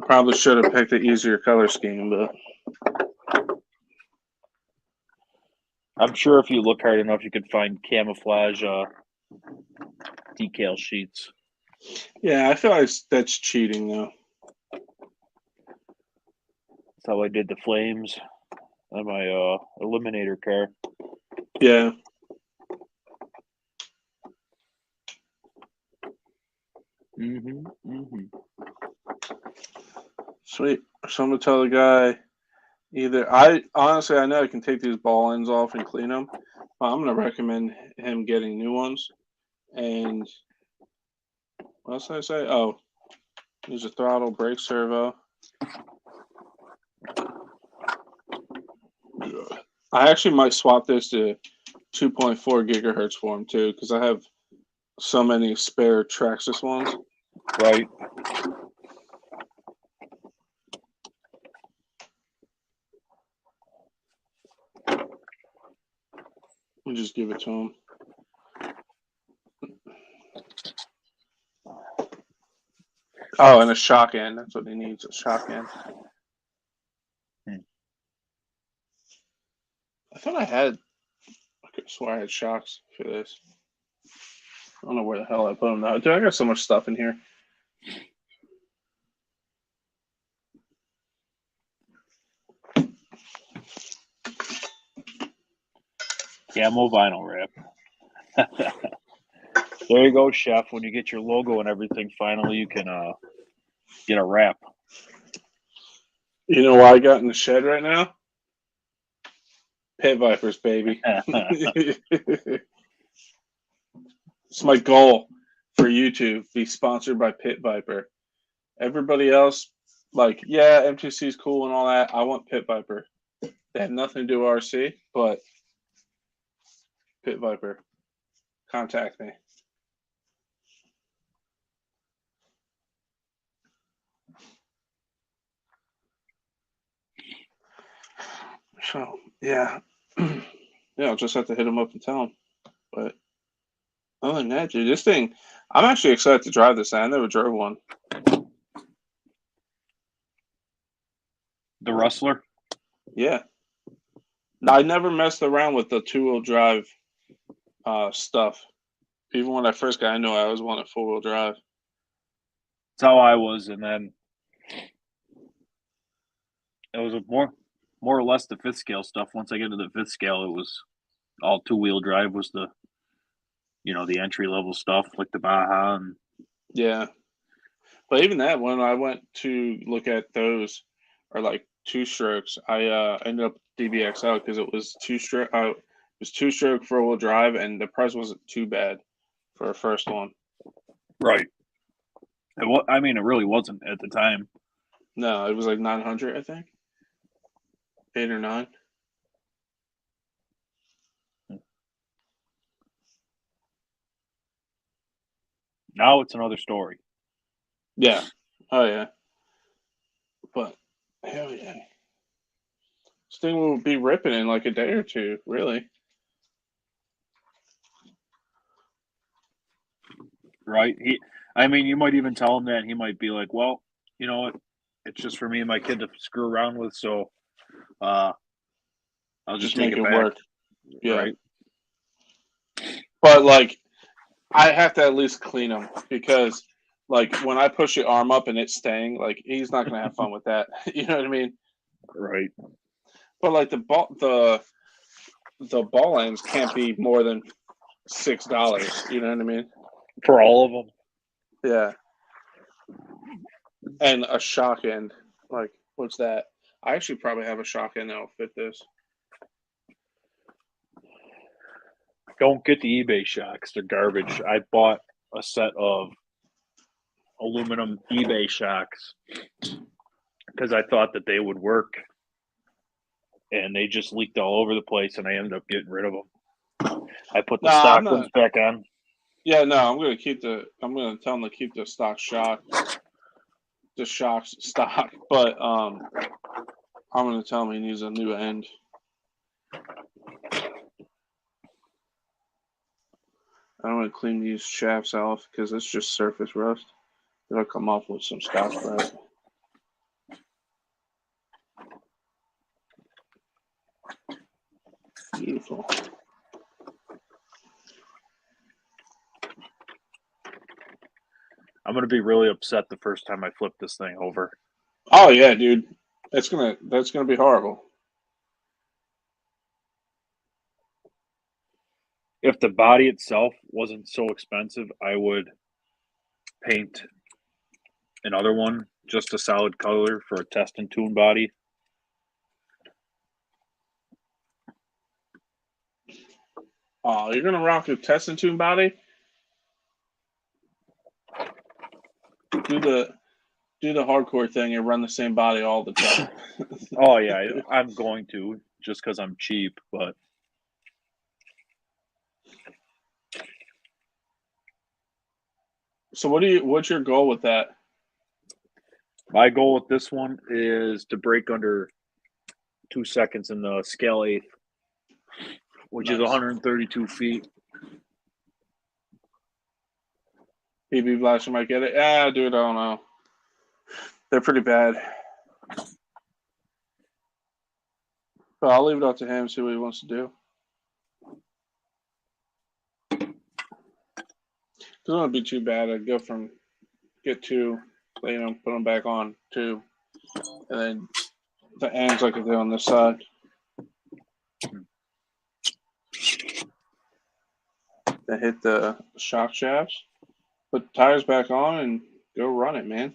S2: Probably should have picked an easier color scheme, but
S1: I'm sure if you look hard enough, you could find camouflage decal sheets.
S2: yeah, I feel like that's cheating though.
S1: That's how I did the flames on my Eliminator car.
S2: Yeah. Sweet. So I'm gonna tell the guy either I know I can take these ball ends off and clean them. But I'm gonna recommend him getting new ones. And what else did I say? Oh, there's a throttle brake servo. I actually might swap this to 2.4 gigahertz for him too, because I have so many spare Traxxas ones.
S1: Right.
S2: We'll just give it to him. Oh, and a shock end. That's what he needs, a shock end. I thought I could have swore I had shocks for this. I don't know where the hell I put them now. Dude, I got so much stuff in here.
S1: Camo vinyl wrap. There you go, chef. When you get your logo and everything, finally you can get a wrap.
S2: You know why I got in the shed right now? Pit Vipers, baby. It's my goal for YouTube, be sponsored by Pit Viper. Everybody else, like, yeah, MTC is cool and all that. I want Pit Viper. They have nothing to do with RC, but Pit Viper, contact me. So, yeah. Yeah, I'll just have to hit him up and tell him. But other than that, dude, this thing, I'm actually excited to drive this thing. I never drove one.
S1: The Rustler?
S2: Yeah. I never messed around with the two-wheel drive stuff. Even when I first got into it, I always wanted four-wheel drive.
S1: That's how I was, and then it was more or less the fifth scale stuff. Once I get into the fifth scale, it was all two-wheel drive was the the entry level stuff like the Baja and
S2: Yeah. But even that, when I went to look at those, or like two strokes, I ended up DBXL because it was two-stroke. It was two-stroke four-wheel drive, and the price wasn't too bad for a first one.
S1: right. It really wasn't at the time.
S2: No, it was like 900, I think, 8 or 9.
S1: Now it's another story.
S2: Yeah. Oh yeah. But hell yeah, this thing will be ripping in like a day or two, really.
S1: Right? You might even tell him that, and he might be like, "Well, you know what? It's just for me and my kid to screw around with, so I'll just take
S2: make
S1: it
S2: it
S1: back."
S2: work. Yeah.
S1: Right?
S2: But like, I have to at least clean them because, like, when I push the arm up and it's staying, like, he's not gonna have fun with that. You know what I mean?
S1: Right.
S2: But like the ball ends can't be more than $6. You know what I mean?
S1: For all of them.
S2: Yeah. And a shock end. Like, what's that? I actually probably have a shock end that'll fit this.
S1: Don't get the eBay shocks. They're garbage. I bought a set of aluminum eBay shocks because I thought that they would work, and they just leaked all over the place, and I ended up getting rid of them. I put the
S2: Nah, I'm
S1: stock
S2: not.
S1: ones back on.
S2: Yeah, no, I'm gonna tell them to keep the stock shock, the shocks stock. But I'm gonna tell him he needs a new end. I'm gonna clean these shafts off because it's just surface rust. It'll come off with some Scotch-Brite. Beautiful.
S1: I'm gonna be really upset the first time I flip this thing over.
S2: Oh yeah, dude. That's gonna be horrible.
S1: If the body itself wasn't so expensive, I would paint another one, just a solid color for a test and tune body.
S2: Oh, you're gonna rock a test and tune body? Do the hardcore thing and run the same body all the time.
S1: Oh yeah, I'm going to, just because I'm cheap. But
S2: So what's your goal with that?
S1: my goal with this one is to break under 2 seconds in the scale eighth, which is
S2: Nice.
S1: 132 feet.
S2: PB Blaster might get it. Yeah, dude, I don't know. They're pretty bad. But I'll leave it up to him, see what he wants to do. It doesn't be too bad. I'd go from get two, put them back on two, and then the ends like I do on this side. Then hit the shock shafts, put the tires back on, and go run it, man.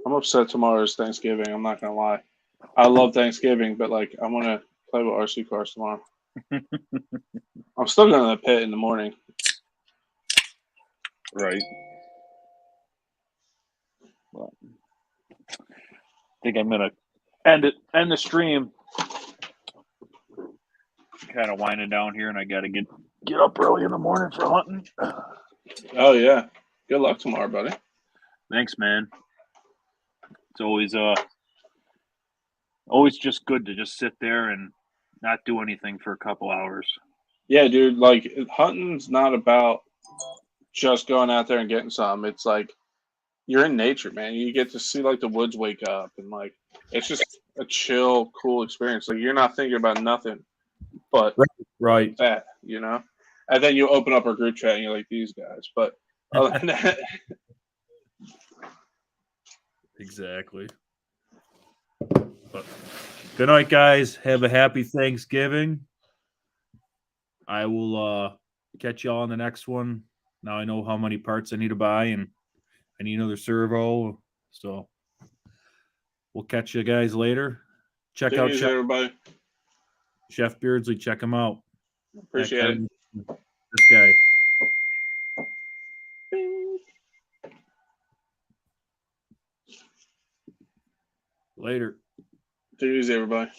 S2: I'm upset tomorrow is Thanksgiving. I'm not gonna lie. I love Thanksgiving, but like I want to play with RC cars tomorrow. I'm still going to the pit in the morning.
S1: Right. Well, I think I'm gonna end the stream. Kind of winding down here, and I got to get up early in the morning for hunting.
S2: Oh yeah. Good luck tomorrow, buddy.
S1: Thanks, man. It's always just good to just sit there and not do anything for a couple hours.
S2: Yeah, dude. Like hunting's not about just going out there and getting something. It's like you're in nature, man. You get to see like the woods wake up, and like it's just a chill, cool experience. Like you're not thinking about nothing but
S3: Right.
S2: that, And then you open up our group chat and you're like these guys. But other than that,
S3: Exactly. But good night, guys. Have a happy Thanksgiving. I will catch y'all on the next one. Now I know how many parts I need to buy, and I need another servo. So we'll catch you guys later. Check
S2: take
S3: out
S2: it easy, everybody.
S3: Chef Beardsley. Check him out.
S2: Appreciate it.
S3: This guy. Later.
S2: Take it easy, everybody.